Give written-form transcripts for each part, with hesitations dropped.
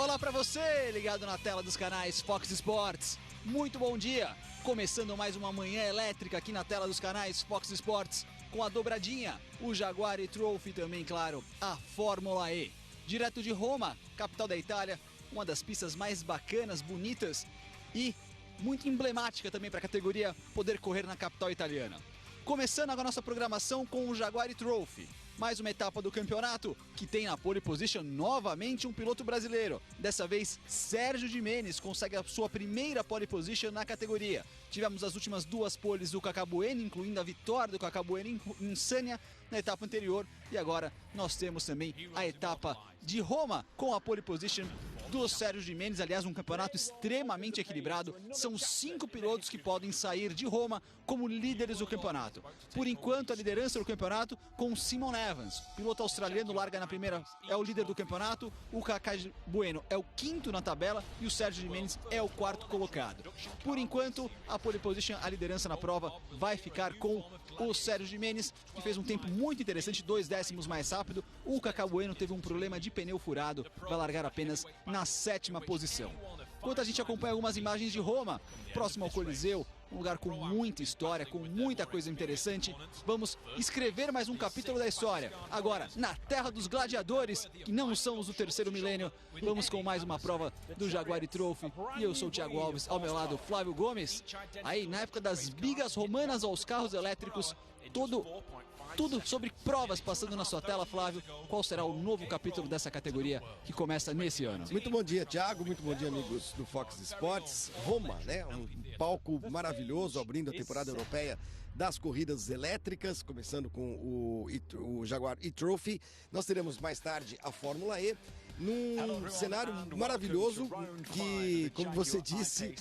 Olá para você, ligado na tela dos canais Fox Sports. Muito bom dia. Começando mais uma manhã elétrica aqui na tela dos canais Fox Sports, com a dobradinha, o Jaguar e-Trophy também, claro, a Fórmula E. Direto de Roma, capital da Itália, uma das pistas mais bacanas, bonitas e muito emblemática também para a categoria poder correr na capital italiana. Começando agora a nossa programação com o Jaguar e-Trophy. Mais uma etapa do campeonato que tem na pole position novamente um piloto brasileiro. Dessa vez, Sérgio Gimenez consegue a sua primeira pole position na categoria. Tivemos as últimas duas poles do Kaká Bueno, incluindo a vitória do Kaká Bueno em Sanya na etapa anterior. E agora nós temos também a etapa de Roma com a pole position do Sérgio Gimenez. Aliás, um campeonato extremamente equilibrado. São 5 pilotos que podem sair de Roma como líderes do campeonato. Por enquanto, a liderança do campeonato com Simon Evans. O piloto australiano larga na primeira, é o líder do campeonato. O Kaká Bueno é o quinto na tabela e o Sérgio Gimenez é o quarto colocado. Por enquanto, a pole position, a liderança na prova, vai ficar com o Sérgio Gimenez, que fez um tempo muito interessante, 2 décimos mais rápido. O Kaká Bueno teve um problema de pneu furado, vai largar apenas na 7ª posição. Enquanto a gente acompanha algumas imagens de Roma, próximo ao Coliseu, um lugar com muita história, com muita coisa interessante, vamos escrever mais um capítulo da história. Agora, na terra dos gladiadores, que não somos do terceiro milênio, vamos com mais uma prova do Jaguar e-Trophy. E eu sou o Thiago Alves, ao meu lado Flávio Gomes. Aí, na época das bigas romanas aos carros elétricos, tudo sobre provas passando na sua tela, Flávio. Qual será o novo capítulo dessa categoria que começa nesse ano? Muito bom dia, Thiago. Muito bom dia, amigos do Fox Sports. Roma, né? Um palco maravilhoso, abrindo a temporada europeia das corridas elétricas, começando com o Jaguar e-Trophy. Nós teremos mais tarde a Fórmula E, num cenário maravilhoso que, como você disse,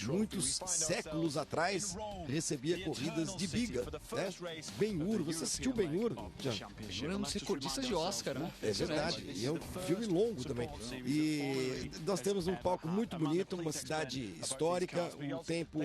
muitos séculos atrás recebia corridas de biga, né? Ben-Hur, você assistiu Ben-Hur? Ben-Hur é um dos recordistas de Oscar, né? É verdade, e é um filme longo também. E nós temos um palco muito bonito, uma cidade histórica, um tempo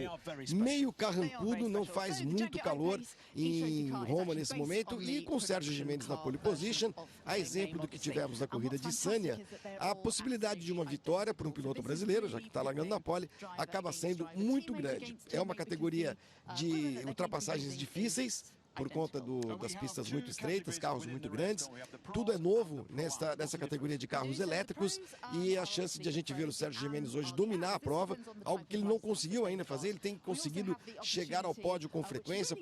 meio carrancudo, não faz muito calor em Roma nesse momento, e com o Sérgio Gimenez na pole position, a exemplo do que tivemos na corrida de Sanya, a possibilidade de uma vitória para um piloto brasileiro, já que está largando na pole, acaba sendo muito grande. É uma categoria de ultrapassagens difíceis, por conta das pistas muito estreitas, carros muito grandes. Tudo é novo nessa categoria de carros elétricos, e a chance de a gente ver o Sérgio Gimenez hoje dominar a prova, algo que ele não conseguiu ainda fazer. Ele tem conseguido chegar ao pódio com frequência,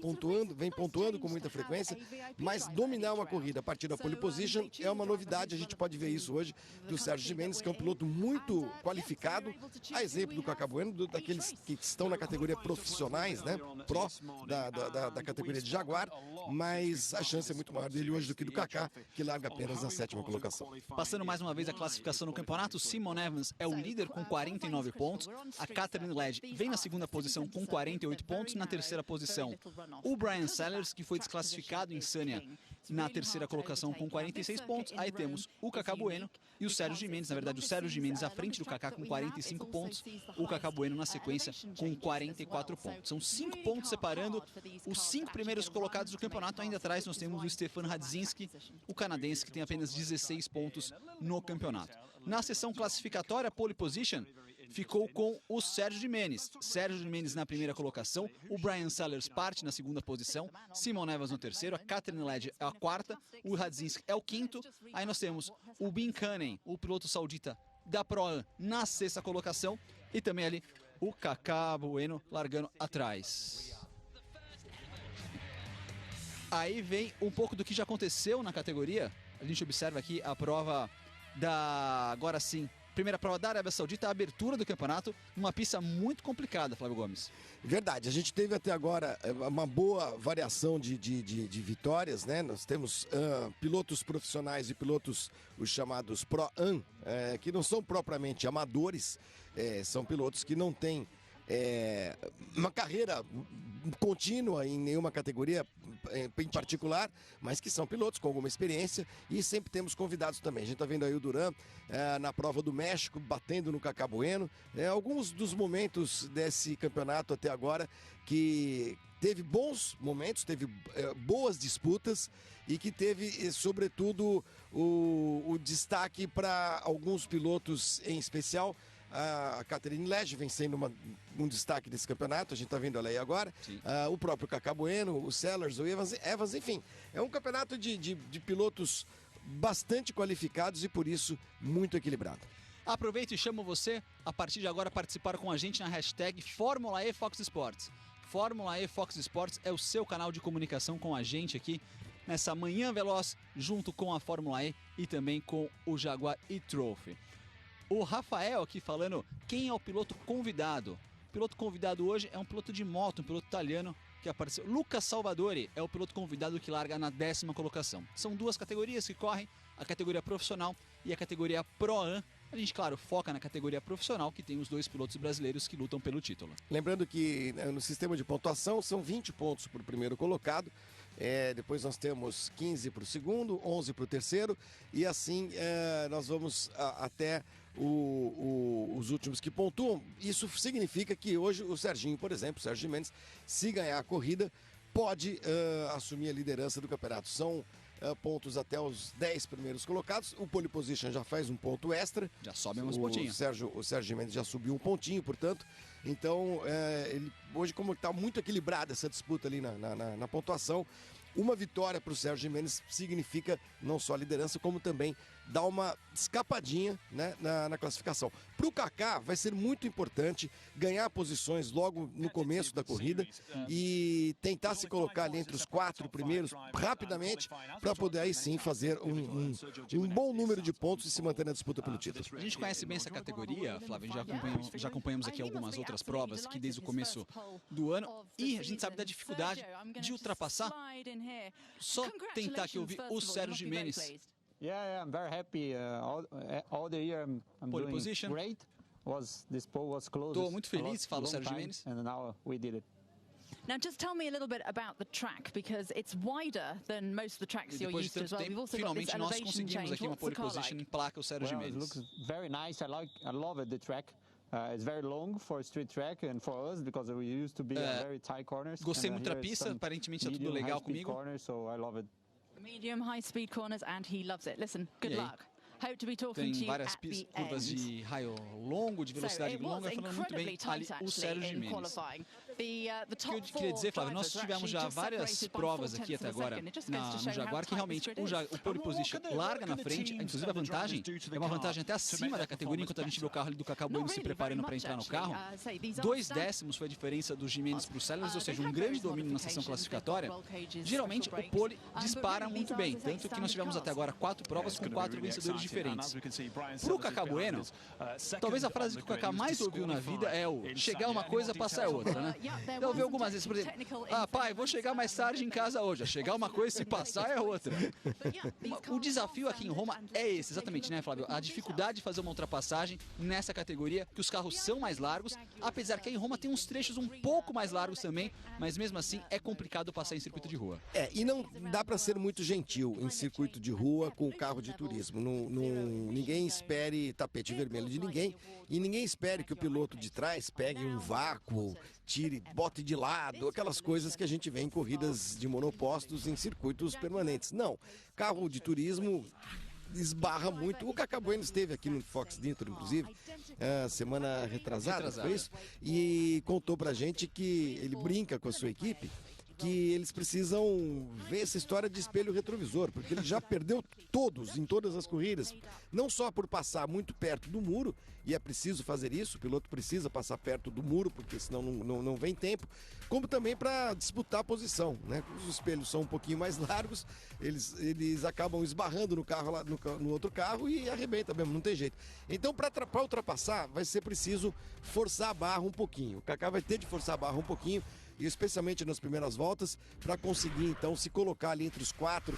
vem pontuando com muita frequência, mas dominar uma corrida a partir da pole position é uma novidade. A gente pode ver isso hoje do Sérgio Gimenez, que é um piloto muito qualificado, a exemplo do Kaká Bueno, daqueles que estão na categoria profissionais, né? Pro da categoria de Jaguar. Mas a chance é muito maior dele hoje do que do Kaká, que larga apenas na 7ª colocação. Passando mais uma vez a classificação no campeonato, Simon Evans é o líder com 49 pontos, a Catherine Led vem na 2ª posição com 48 pontos, na 3ª posição o Brian Sellers, que foi desclassificado em Sanya, na 3ª colocação com 46 pontos. Aí temos o Kaká Bueno e o Sérgio Gimenez, na verdade o Sérgio Gimenez à frente do Kaká com 45 pontos, o Kaká Bueno na sequência com 44 pontos. São 5 pontos separando os 5 primeiros colocados do campeonato. Ainda atrás nós temos o Stefan Radzinski, o canadense, que tem apenas 16 pontos no campeonato. Na sessão classificatória, pole position ficou com o Sérgio Gimenez. Sérgio Gimenez na primeira colocação, o Brian Sellers parte na 2ª posição, Simon Evans no 3º, a Catherine Led é a 4ª, o Radzinski é o 5º. Aí nós temos o Bin Kanen, o piloto saudita da Pro-Am, na 6ª colocação, e também ali o Kaká Bueno largando atrás. Aí vem um pouco do que já aconteceu na categoria. A gente observa aqui a prova agora sim, primeira prova da Arábia Saudita, a abertura do campeonato, numa pista muito complicada, Flávio Gomes. Verdade, a gente teve até agora uma boa variação de vitórias, né? Nós temos pilotos profissionais e pilotos, os chamados Pro-Am, que não são propriamente amadores, são pilotos que não têm uma carreira contínua em nenhuma categoria em particular, mas que são pilotos com alguma experiência, e sempre temos convidados também. A gente está vendo aí o Duran na prova do México, batendo no Kaká Bueno. Alguns dos momentos desse campeonato até agora que teve bons momentos, teve boas disputas e que teve, sobretudo, o destaque para alguns pilotos em especial. A Catherine Legge vem sendo um destaque desse campeonato, a gente está vendo ela aí agora. O próprio Kaká Bueno, o Sellers, o Evans, enfim. É um campeonato de pilotos bastante qualificados e, por isso, muito equilibrado. Aproveito e chamo você, a partir de agora, a participar com a gente na hashtag Fórmula E Fox Sports. Fórmula E Fox Sports é o seu canal de comunicação com a gente aqui nessa manhã veloz, junto com a Fórmula E e também com o Jaguar e-Trophy. O Rafael aqui falando quem é o piloto convidado. O piloto convidado hoje é um piloto de moto, um piloto italiano que apareceu. Lucas Salvadori é o piloto convidado que larga na 10ª colocação. São duas categorias que correm, a categoria profissional e a categoria Pro-Am. A gente, claro, foca na categoria profissional, que tem os dois pilotos brasileiros que lutam pelo título. Lembrando que no sistema de pontuação são 20 pontos para o primeiro colocado. Depois nós temos 15 para o segundo, 11 para o terceiro. E assim nós vamos até os últimos que pontuam. Isso significa que hoje o Serginho, por exemplo, o Sérgio Mendes, se ganhar a corrida, pode assumir a liderança do campeonato. São pontos até os 10 primeiros colocados. O pole position já faz um ponto extra. Já sobe umas pontinhas. O Sérgio Mendes já subiu um pontinho, portanto. Então, hoje, como está muito equilibrada essa disputa ali na pontuação, uma vitória para o Sérgio Mendes significa não só a liderança, como também dar uma escapadinha, né, na classificação. Para o Kaká vai ser muito importante ganhar posições logo no começo da corrida e tentar se colocar ali entre os 4 primeiros rapidamente para poder aí sim fazer um bom número de pontos e se manter na disputa pelo título. A gente conhece bem essa categoria, Flávio, já acompanhamos aqui algumas outras provas aqui desde o começo do ano e a gente sabe da dificuldade de ultrapassar. Só tentar aqui ouvir o Sérgio Gimenez. Yeah, I'm very happy. All the year I'm Pole doing position. Great. This pole was closed. Estou muito feliz, fala o Sérgio Gimenez. And now we did it. Now, just tell me a little bit about the track, because it's wider than most of the tracks you're used to as well. We've also got this finalmente nós elevation conseguimos change. aqui uma What's the pole car position like? em placa o Sérgio Well, it Gimenez. looks very nice. I love it, the track. It's very long for a street track and for us because we used to be very tight corners. Gostei And, muito da here it's pista, some aparentemente está tudo medium, legal high-speed comigo. corners, so I love it. Medium, high-speed corners, and he loves it. Listen, good E aí? luck. Hope to be talking Tem to you várias at the curvas end. de raio longo, de velocidade longa, falando muito bem ali o Sérgio Gimenez. O que eu queria dizer, Flávio, nós tivemos já várias provas aqui até agora no Jaguar, que realmente o pole position larga na frente, inclusive a vantagem é uma vantagem até acima da categoria, enquanto a gente vê o carro ali do Kaká Bueno se preparando para entrar no carro. 2 décimos foi a diferença dos Gimenez para o Sellers, ou seja, um grande domínio na sessão classificatória. Geralmente o pole dispara muito bem, tanto que nós tivemos até agora 4 provas com 4 vencedores diferentes. Para o Kaká Bueno, talvez a frase que o Kaká mais ouviu na vida é o chegar uma coisa, passar outra, né? Eu ouvi algumas vezes, por exemplo, pai, vou chegar mais tarde em casa hoje. Chegar uma coisa, se passar é outra. O desafio aqui em Roma é esse, exatamente, né, Flávio? A dificuldade de fazer uma ultrapassagem nessa categoria, que os carros são mais largos, apesar que em Roma tem uns trechos um pouco mais largos também, mas mesmo assim é complicado passar em circuito de rua. E não dá para ser muito gentil em circuito de rua com o carro de turismo. Ninguém espere tapete vermelho de ninguém e ninguém espere que o piloto de trás pegue um vácuo, bote de lado, aquelas coisas que a gente vê em corridas de monopostos em circuitos permanentes. Não, carro de turismo esbarra muito. O Kaká Bueno esteve aqui no Fox Nitro, inclusive, semana retrasada, foi isso? E contou pra gente que ele brinca com a sua equipe que eles precisam ver essa história de espelho retrovisor, porque ele já perdeu em todas as corridas, não só por passar muito perto do muro, e é preciso fazer isso, o piloto precisa passar perto do muro, porque senão não vem tempo, como também para disputar a posição, né? Os espelhos são um pouquinho mais largos, eles acabam esbarrando no carro lá, no outro carro e arrebenta mesmo, não tem jeito. Então, para ultrapassar, vai ser preciso forçar a barra um pouquinho. O Kaká vai ter de forçar a barra um pouquinho, e especialmente nas primeiras voltas, para conseguir então se colocar ali entre os 4.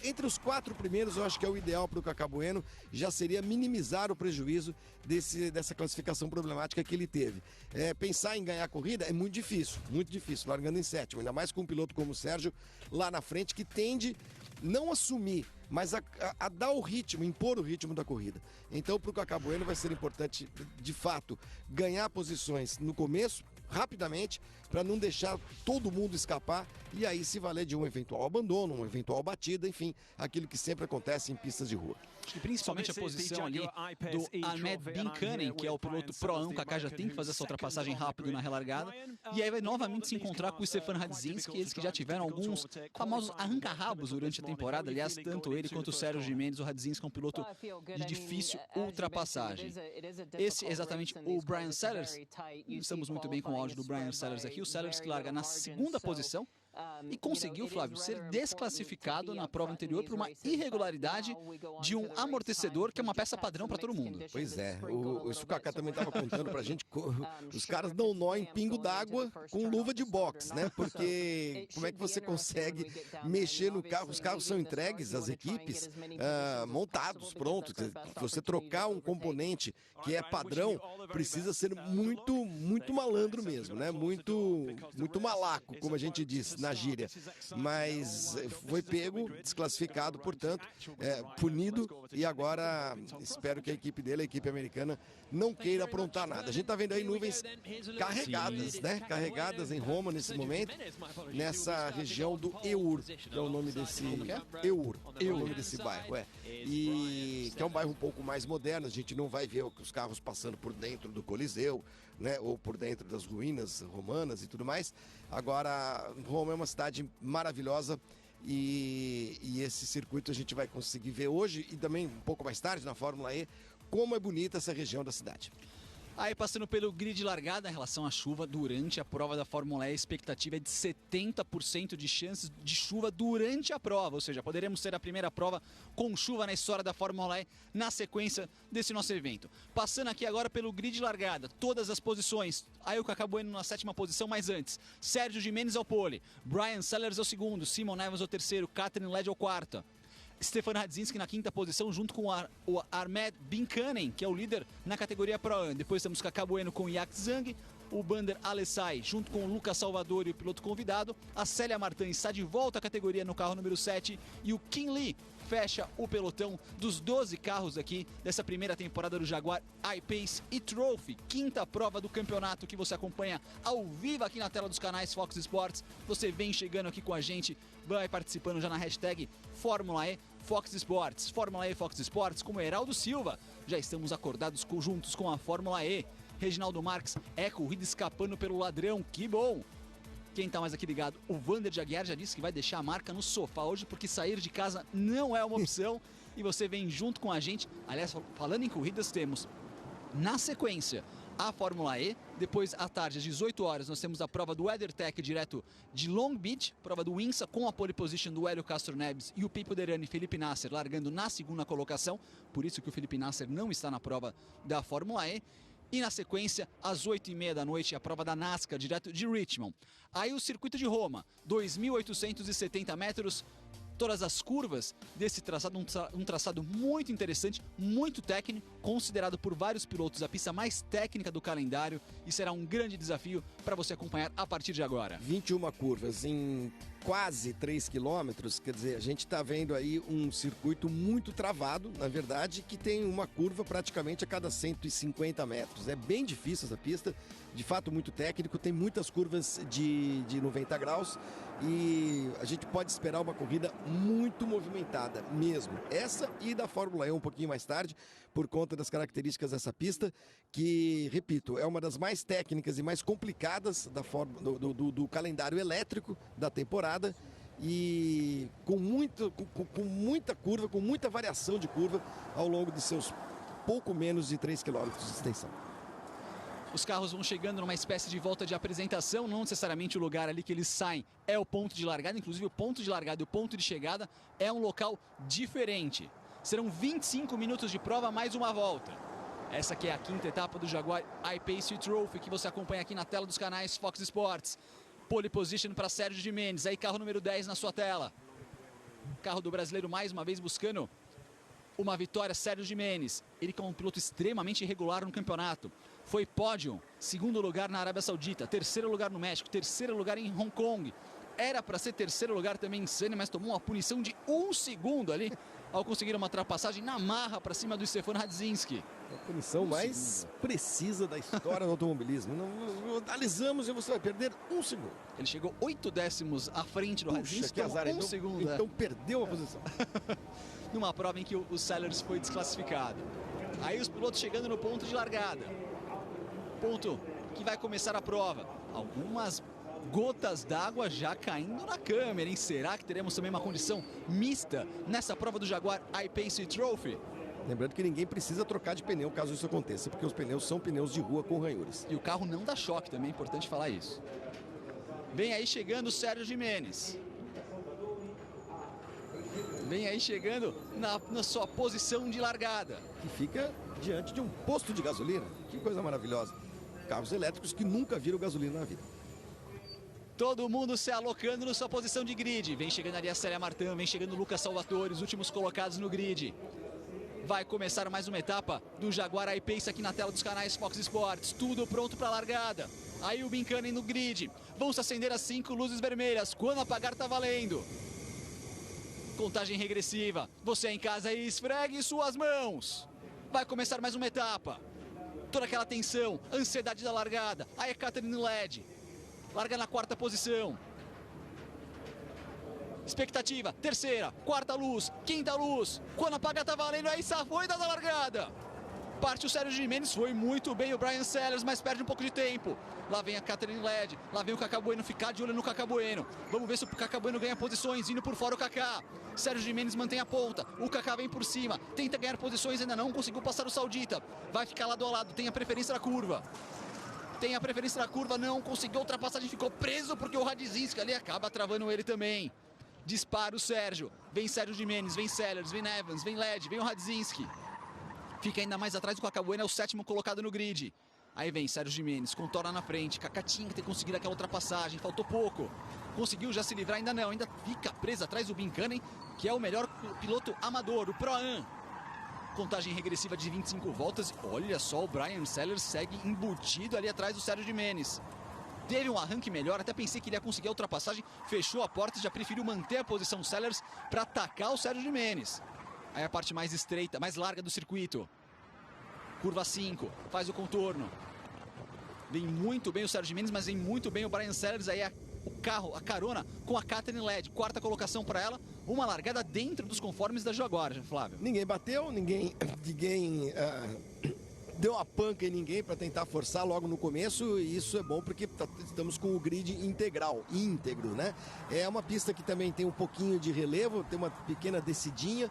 Entre os 4 primeiros, eu acho que é o ideal para o Kaká Bueno, já seria minimizar o prejuízo dessa classificação problemática que ele teve. Pensar em ganhar a corrida é muito difícil, largando em 7º, ainda mais com um piloto como o Sérgio lá na frente, que tende não assumir, mas a dar o ritmo, impor o ritmo da corrida. Então, para o Kaká Bueno vai ser importante, de fato, ganhar posições no começo, rapidamente para não deixar todo mundo escapar e aí se valer de um eventual abandono, uma eventual batida, enfim, aquilo que sempre acontece em pistas de rua. Acho que principalmente a posição ali do Ahmed Binkanen, que é o piloto Pro-Am, o Kaká já tem que fazer essa ultrapassagem rápido na relargada, e aí vai novamente se encontrar com o Stefan Radzinski, eles que já tiveram alguns famosos arranca-rabos durante a temporada, aliás, tanto ele quanto o Sérgio Gimenez, o Radzinski é um piloto de difícil ultrapassagem. Esse é exatamente o Bryan Sellers, estamos muito bem com o áudio do Bryan Sellers aqui, o Sellers que larga na segunda posição, e conseguiu, Flávio, ser desclassificado na prova anterior por uma irregularidade de um amortecedor, que é uma peça padrão para todo mundo. Pois é, o Kaká também estava contando pra gente, os caras dão nó em pingo d'água com luva de boxe, né? Porque como é que você consegue mexer no carro? Os carros são entregues às equipes montados, prontos. Você trocar um componente que é padrão, precisa ser muito malandro mesmo, né? Muito malaco, como a gente diz na gíria, mas foi pego, desclassificado, portanto, punido, e agora espero que a equipe dele, a equipe americana, não queira aprontar nada. A gente tá vendo aí nuvens carregadas, né? Carregadas em Roma nesse momento, nessa região do Eur, que é o nome desse... Eur, é o nome desse bairro, e que é um bairro um pouco mais moderno, a gente não vai ver os carros passando por dentro do Coliseu, né, ou por dentro das ruínas romanas e tudo mais. Agora, Roma é uma cidade maravilhosa e esse circuito a gente vai conseguir ver hoje e também um pouco mais tarde na Fórmula E, como é bonita essa região da cidade. Aí, passando pelo grid de largada, em relação à chuva, durante a prova da Fórmula E, a expectativa é de 70% de chances de chuva durante a prova, ou seja, poderemos ter a primeira prova com chuva na história da Fórmula E na sequência desse nosso evento. Passando aqui agora pelo grid de largada, todas as posições, aí o Kaká Bueno na 7ª posição, mas antes, Sérgio Gimenez ao pole, Bryan Sellers ao segundo, Simon Evans ao terceiro, Catherine Led ao quarto. Stefan Radzinski na 5ª posição, junto com o Ahmed Binkanen, que é o líder na categoria Pro-Am. Depois temos Kaká Bueno com Jack Zhang, o Bander Alessai, junto com o Lucas Salvador e o piloto convidado. A Célia Martin está de volta à categoria no carro número 7 e o Kim Lee fecha o pelotão dos 12 carros aqui dessa primeira temporada do Jaguar I-Pace e-Trophy, 5ª prova do campeonato que você acompanha ao vivo aqui na tela dos canais Fox Sports. Você vem chegando aqui com a gente, vai participando já na hashtag Fórmula E Fox Sports. Fórmula E Fox Sports, como Heraldo Silva. Já estamos acordados juntos com a Fórmula E. Reginaldo Marques, é corrida escapando pelo ladrão, que bom! Quem tá mais aqui ligado? O Wander de Aguiar já disse que vai deixar a marca no sofá hoje, porque sair de casa não é uma opção. E você vem junto com a gente. Aliás, falando em corridas, temos na sequência a Fórmula E. Depois, à tarde, às 18 horas, nós temos a prova do WeatherTech direto de Long Beach, prova do INSA, com a pole position do Hélio Castro Neves e o Pipo Derani e Felipe Nasser largando na 2ª colocação. Por isso que o Felipe Nasser não está na prova da Fórmula E. E na sequência, às 8h30 da noite, a prova da NASCAR, direto de Richmond. Aí o circuito de Roma, 2.870 metros, todas as curvas desse traçado, um traçado muito interessante, muito técnico, considerado por vários pilotos a pista mais técnica do calendário, e será um grande desafio para você acompanhar a partir de agora. 21 curvas em quase 3 quilômetros, quer dizer, a gente está vendo aí um circuito muito travado, na verdade, que tem uma curva praticamente a cada 150 metros. É bem difícil essa pista, de fato muito técnico, tem muitas curvas de 90 graus e a gente pode esperar uma corrida muito movimentada mesmo. Essa e da Fórmula E um pouquinho mais tarde, por conta das características dessa pista, que, repito, é uma das mais técnicas e mais complicadas do calendário elétrico da temporada, e com muita curva, com muita variação de curva ao longo de seus pouco menos de 3 quilômetros de extensão. Os carros vão chegando numa espécie de volta de apresentação, não necessariamente o lugar ali que eles saem é o ponto de largada, inclusive o ponto de largada e o ponto de chegada é um local diferente. Serão 25 minutos de prova, mais uma volta. Essa aqui é a 5ª etapa do Jaguar I-Pace e-Trophy, que você acompanha aqui na tela dos canais Fox Sports. Pole position para Sérgio Gimenez, aí carro número 10 na sua tela. Carro do brasileiro mais uma vez buscando uma vitória, Sérgio Gimenez. Ele que é um piloto extremamente irregular no campeonato. Foi pódio, 2º lugar na Arábia Saudita, 3º lugar no México, 3º lugar em Hong Kong. Era para ser 3º lugar também em Sunny, mas tomou uma punição de 1 segundo ali ao conseguir uma ultrapassagem na marra para cima do Stefan Radzinski. A punição mais precisa da história do automobilismo. Analisamos e você vai perder 1 segundo. Ele chegou 8 décimos à frente do Radzinski, que azar, então, 1 segundo. Então perdeu a posição. Numa prova em que o Sellers foi desclassificado. Aí os pilotos chegando no ponto de largada. Ponto que vai começar a prova. Algumas gotas d'água já caindo na câmera, hein? Será que teremos também uma condição mista nessa prova do Jaguar I-Pace Trophy? Lembrando que ninguém precisa trocar de pneu caso isso aconteça, porque os pneus são pneus de rua com ranhuras. E o carro não dá choque também, é importante falar isso. Vem aí chegando o Sérgio Gimenez. Vem aí chegando na sua posição de largada. Que fica diante de um posto de gasolina. Que coisa maravilhosa. Carros elétricos que nunca viram gasolina na vida. Todo mundo se alocando na sua posição de grid. Vem chegando ali a Célia Martin, vem chegando o Lucas Salvatore, os últimos colocados no grid. Vai começar mais uma etapa do Jaguar I-Pace aqui na tela dos canais Fox Sports. Tudo pronto para a largada. Aí o Bincanen no grid. Vão se acender as 5 luzes vermelhas. Quando apagar tá valendo. Contagem regressiva. Você em casa aí, esfregue suas mãos. Vai começar mais uma etapa. Toda aquela tensão, ansiedade da largada. Aí é Catherine Led. Larga na 4ª posição. Expectativa, 3ª, 4ª luz, 5ª luz. Quando apagar tá valendo, aí foi da largada. Parte o Sérgio Gimenez, foi muito bem o Bryan Sellers, mas perde um pouco de tempo. Lá vem a Catherine Led, lá vem o Kaká Bueno, ficar de olho no Kaká Bueno. Vamos ver se o Kaká Bueno ganha posições, indo por fora o Kaká. Sérgio Gimenez mantém a ponta, o Kaká vem por cima, tenta ganhar posições, ainda não conseguiu passar o Saudita. Vai ficar lado a lado, tem a preferência na curva. Tem a preferência na curva, não conseguiu ultrapassagem, ficou preso porque o Radzinski ali acaba travando ele também. Dispara o Sérgio, vem Sérgio Gimenez, vem Sellers, vem Evans, vem Led, vem o Radzinski. Fica ainda mais atrás do Kaká Bueno, é o 7º colocado no grid. Aí vem Sérgio Gimenez, contorna na frente. Kaká tinha que ter conseguido aquela ultrapassagem, faltou pouco. Conseguiu já se livrar, ainda não, ainda fica preso atrás do Bincanen, que é o melhor piloto amador, o Pro-Am. Contagem regressiva de 25 voltas. Olha só, o Bryan Sellers segue embutido ali atrás do Sérgio Gimenez. Teve um arranque melhor, até pensei que ele ia conseguir a ultrapassagem, fechou a porta e já preferiu manter a posição Sellers para atacar o Sérgio Gimenez. Aí a parte mais estreita, mais larga do circuito. Curva 5, faz o contorno. Vem muito bem o Sérgio Gimenez, mas vem muito bem o Bryan Sellers. Aí o carro, a carona com a Catherine Led. 4ª colocação para ela. Uma largada dentro dos conformes da Jaguar, Flávio. Ninguém bateu, ninguém deu uma panca em ninguém para tentar forçar logo no começo, e isso é bom porque estamos com o grid íntegro, né? É uma pista que também tem um pouquinho de relevo, tem uma pequena descidinha,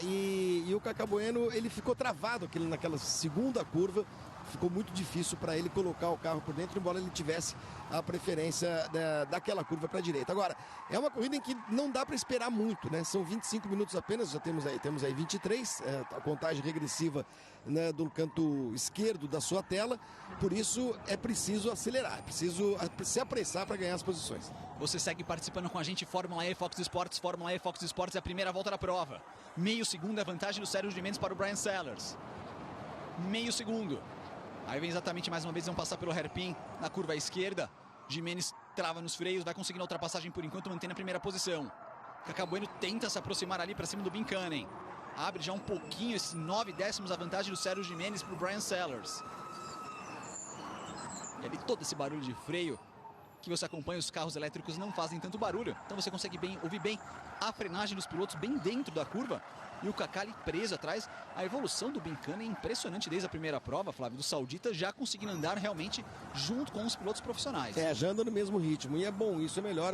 e o Kaká Bueno, ele ficou travado naquela segunda curva. Ficou muito difícil para ele colocar o carro por dentro, embora ele tivesse a preferência daquela curva para a direita. Agora, é uma corrida em que não dá para esperar muito, né? São 25 minutos apenas, já temos aí 23, a contagem regressiva, né, do canto esquerdo da sua tela. Por isso é preciso acelerar, é preciso se apressar para ganhar as posições. Você segue participando com a gente, Fórmula E, Fox Sports, Fórmula E, Fox Sports, é a primeira volta da prova. Meio segundo é a vantagem do Sérgio Gimenez para o Bryan Sellers. Meio segundo. Aí vem exatamente mais uma vez, vão passar pelo hairpin na curva à esquerda. Gimenez trava nos freios, vai conseguindo a ultrapassagem por enquanto, mantém na primeira posição. Kaká Bueno tenta se aproximar ali para cima do Bincanen. Abre já um pouquinho, esses 9 décimos a vantagem do Sérgio Gimenez para o Bryan Sellers. E ali todo esse barulho de freio que você acompanha, os carros elétricos não fazem tanto barulho. Então você consegue ouvir bem a frenagem dos pilotos bem dentro da curva. E o Kaká ali preso atrás. A evolução do Bincanen é impressionante desde a primeira prova, Flávio, do Saudita, já conseguindo andar realmente junto com os pilotos profissionais. Já anda no mesmo ritmo, e é bom, isso é melhor,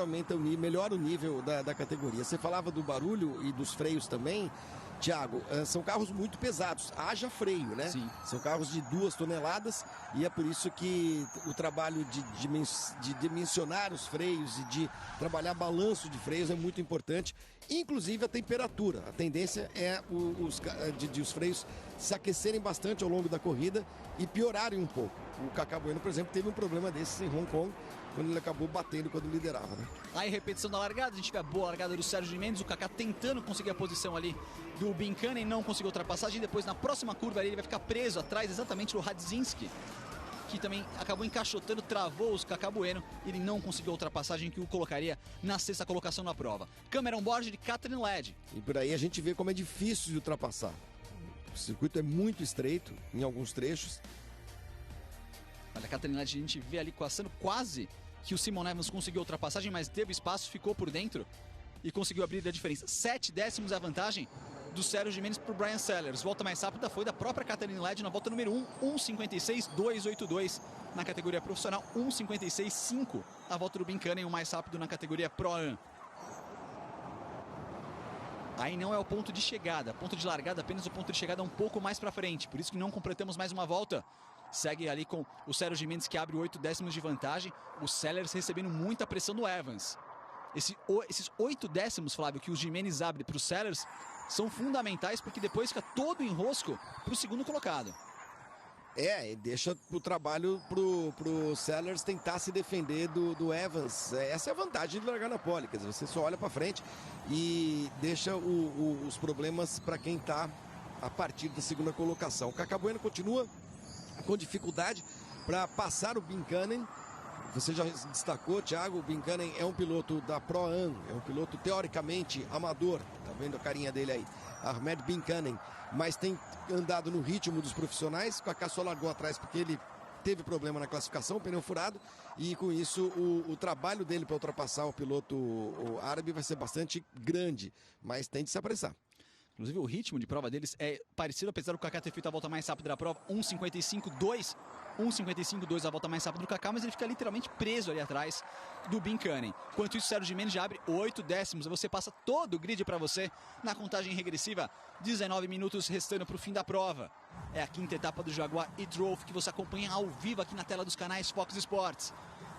melhora o nível da categoria. Você falava do barulho e dos freios também, Thiago, são carros muito pesados, haja freio, né? Sim. São carros de 2 toneladas, e é por isso que o trabalho de dimensionar os freios e de trabalhar balanço de freios é muito importante, inclusive a temperatura. A tendência é os freios se aquecerem bastante ao longo da corrida e piorarem um pouco. O Kaká Bueno, por exemplo, teve um problema desses em Hong Kong, quando ele acabou batendo quando liderava, né? Aí repetição da largada, a gente vê a boa largada do Sérgio Gimenez, o Kaká tentando conseguir a posição ali do Bincanen, não conseguiu ultrapassagem, depois na próxima curva ali, ele vai ficar preso atrás exatamente do Radzinski. que também acabou encaixotando, travou os Kaká Bueno. Ele não conseguiu a ultrapassagem que o colocaria na 6ª colocação na prova. Câmera on-board de Katrin Led. E por aí a gente vê como é difícil de ultrapassar. O circuito é muito estreito em alguns trechos. Olha, a Katrin Led, a gente vê ali passando quase que o Simon Evans conseguiu a ultrapassagem, mas teve espaço, ficou por dentro e conseguiu abrir a diferença. 7 décimos a vantagem do Sérgio Gimenez para o Brian Sellers. Volta mais rápida foi da própria Katrin Led na volta número 1, 1:56.282 na categoria profissional, 1:56.5 a volta do Binkanen, o mais rápido na categoria Pro-Am. Aí não é o ponto de chegada, ponto de largada, apenas o ponto de chegada um pouco mais para frente, por isso que não completamos mais uma volta. Segue ali com o Sérgio Gimenez, que abre 8 décimos de vantagem, o Sellers recebendo muita pressão do Evans. Esses 8 décimos, Flávio, que o Gimenez abre para o Sellers são fundamentais, porque depois fica todo o enrosco para o segundo colocado. E deixa o trabalho pro Sellers tentar se defender do Evans. Essa é a vantagem de largar na pole, quer dizer, você só olha para frente e deixa os problemas para quem está a partir da segunda colocação. O Kaká Bueno continua com dificuldade para passar o Binkanen. Você já destacou, Thiago, o Binkanen é um piloto da Pro-Am, é um piloto teoricamente amador, tá vendo a carinha dele aí, Ahmed Binkanen, mas tem andado no ritmo dos profissionais. O Kaká só largou atrás porque ele teve problema na classificação, pneu furado, e com isso o trabalho dele para ultrapassar o piloto árabe vai ser bastante grande, mas tem de se apressar. Inclusive o ritmo de prova deles é parecido, apesar do Kaká ter feito a volta mais rápida da prova, 1:55.2. 1:55.2 a volta mais rápida do Kaká, mas ele fica literalmente preso ali atrás do Binkanen. Enquanto isso, o Sérgio Gimenez já abre 8 décimos. Você passa todo o grid para você na contagem regressiva. 19 minutos restando para o fim da prova. É a 5ª etapa do Jaguar e-Trophy que você acompanha ao vivo aqui na tela dos canais Fox Sports.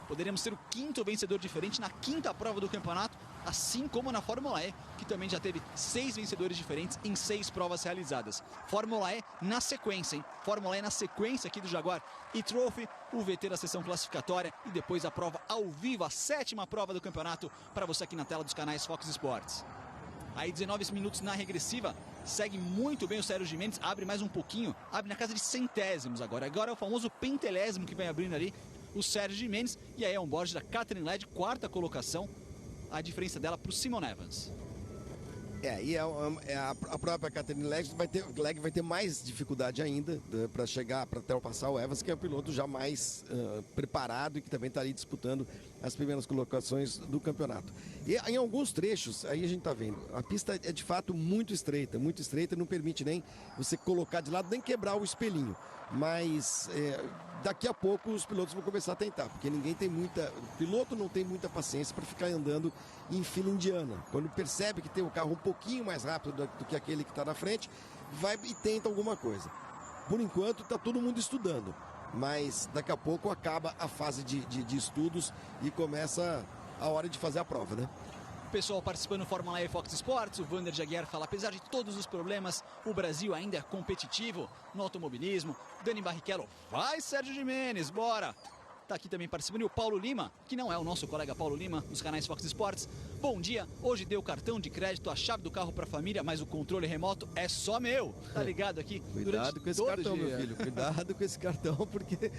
Poderemos ter o 5º vencedor diferente na 5ª prova do campeonato, assim como na Fórmula E, que também já teve 6 vencedores diferentes em 6 provas realizadas. Fórmula E na sequência, hein? Fórmula E na sequência aqui do Jaguar e-Trophy, o VT da sessão classificatória e depois a prova ao vivo, a 7ª prova do campeonato, para você aqui na tela dos canais Fox Sports. Aí 19 minutos na regressiva, segue muito bem o Sérgio Gimenez, abre mais um pouquinho, abre na casa de centésimos agora. Agora é o famoso pentelésimo que vem abrindo ali o Sérgio Gimenez, e aí é um board da Katrin Led, 4ª colocação, a diferença dela para o Simon Evans. E a própria Katrin Led vai ter mais dificuldade ainda para chegar, para ultrapassar o Evans, que é o piloto já mais preparado e que também está ali disputando as primeiras colocações do campeonato. E em alguns trechos, aí a gente está vendo, a pista é de fato muito estreita, não permite nem você colocar de lado, nem quebrar o espelhinho. Mas daqui a pouco os pilotos vão começar a tentar, porque o piloto não tem muita paciência para ficar andando em fila indiana. Quando percebe que tem um carro um pouquinho mais rápido do que aquele que está na frente, vai e tenta alguma coisa. Por enquanto está todo mundo estudando, mas daqui a pouco acaba a fase de estudos e começa a hora de fazer a prova, né? Pessoal participando do Fórmula E Fox Sports, o Vander Jaguar fala, apesar de todos os problemas, o Brasil ainda é competitivo no automobilismo. Dani Barrichello, vai Sérgio Gimenez, bora! Tá aqui também participando, e o Paulo Lima, que não é o nosso colega Paulo Lima, dos canais Fox Sports. Bom dia, hoje deu cartão de crédito, a chave do carro para a família, mas o controle remoto é só meu. Tá ligado aqui? Cuidado com esse cartão, meu filho, cuidado com esse cartão, porque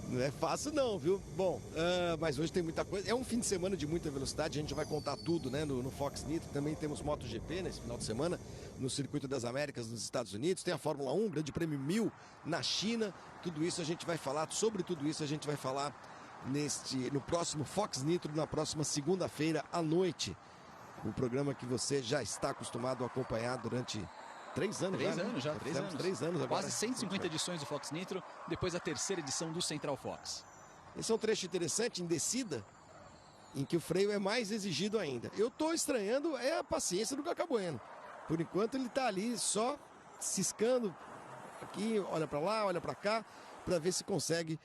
não é fácil não, viu? Bom, mas hoje tem muita coisa. É um fim de semana de muita velocidade, a gente vai contar tudo, né, no Fox Nitro. Também temos MotoGP nesse final de semana, no Circuito das Américas, nos Estados Unidos. Tem a Fórmula 1, Grande Prêmio 1000 na China. Tudo isso a gente vai falar, sobre tudo isso a gente vai falar no próximo Fox Nitro, na próxima segunda-feira à noite. Um programa que você já está acostumado a acompanhar durante 3 anos. 3 anos já, 3 anos. 3 anos agora. Quase 150 edições do Fox Nitro, depois a 3ª edição do Central Fox. Esse é um trecho interessante em descida, em que o freio é mais exigido ainda. Eu estou estranhando a paciência do Kaká Bueno. Por enquanto ele está ali só ciscando aqui, olha para lá, olha para cá, para ver se consegue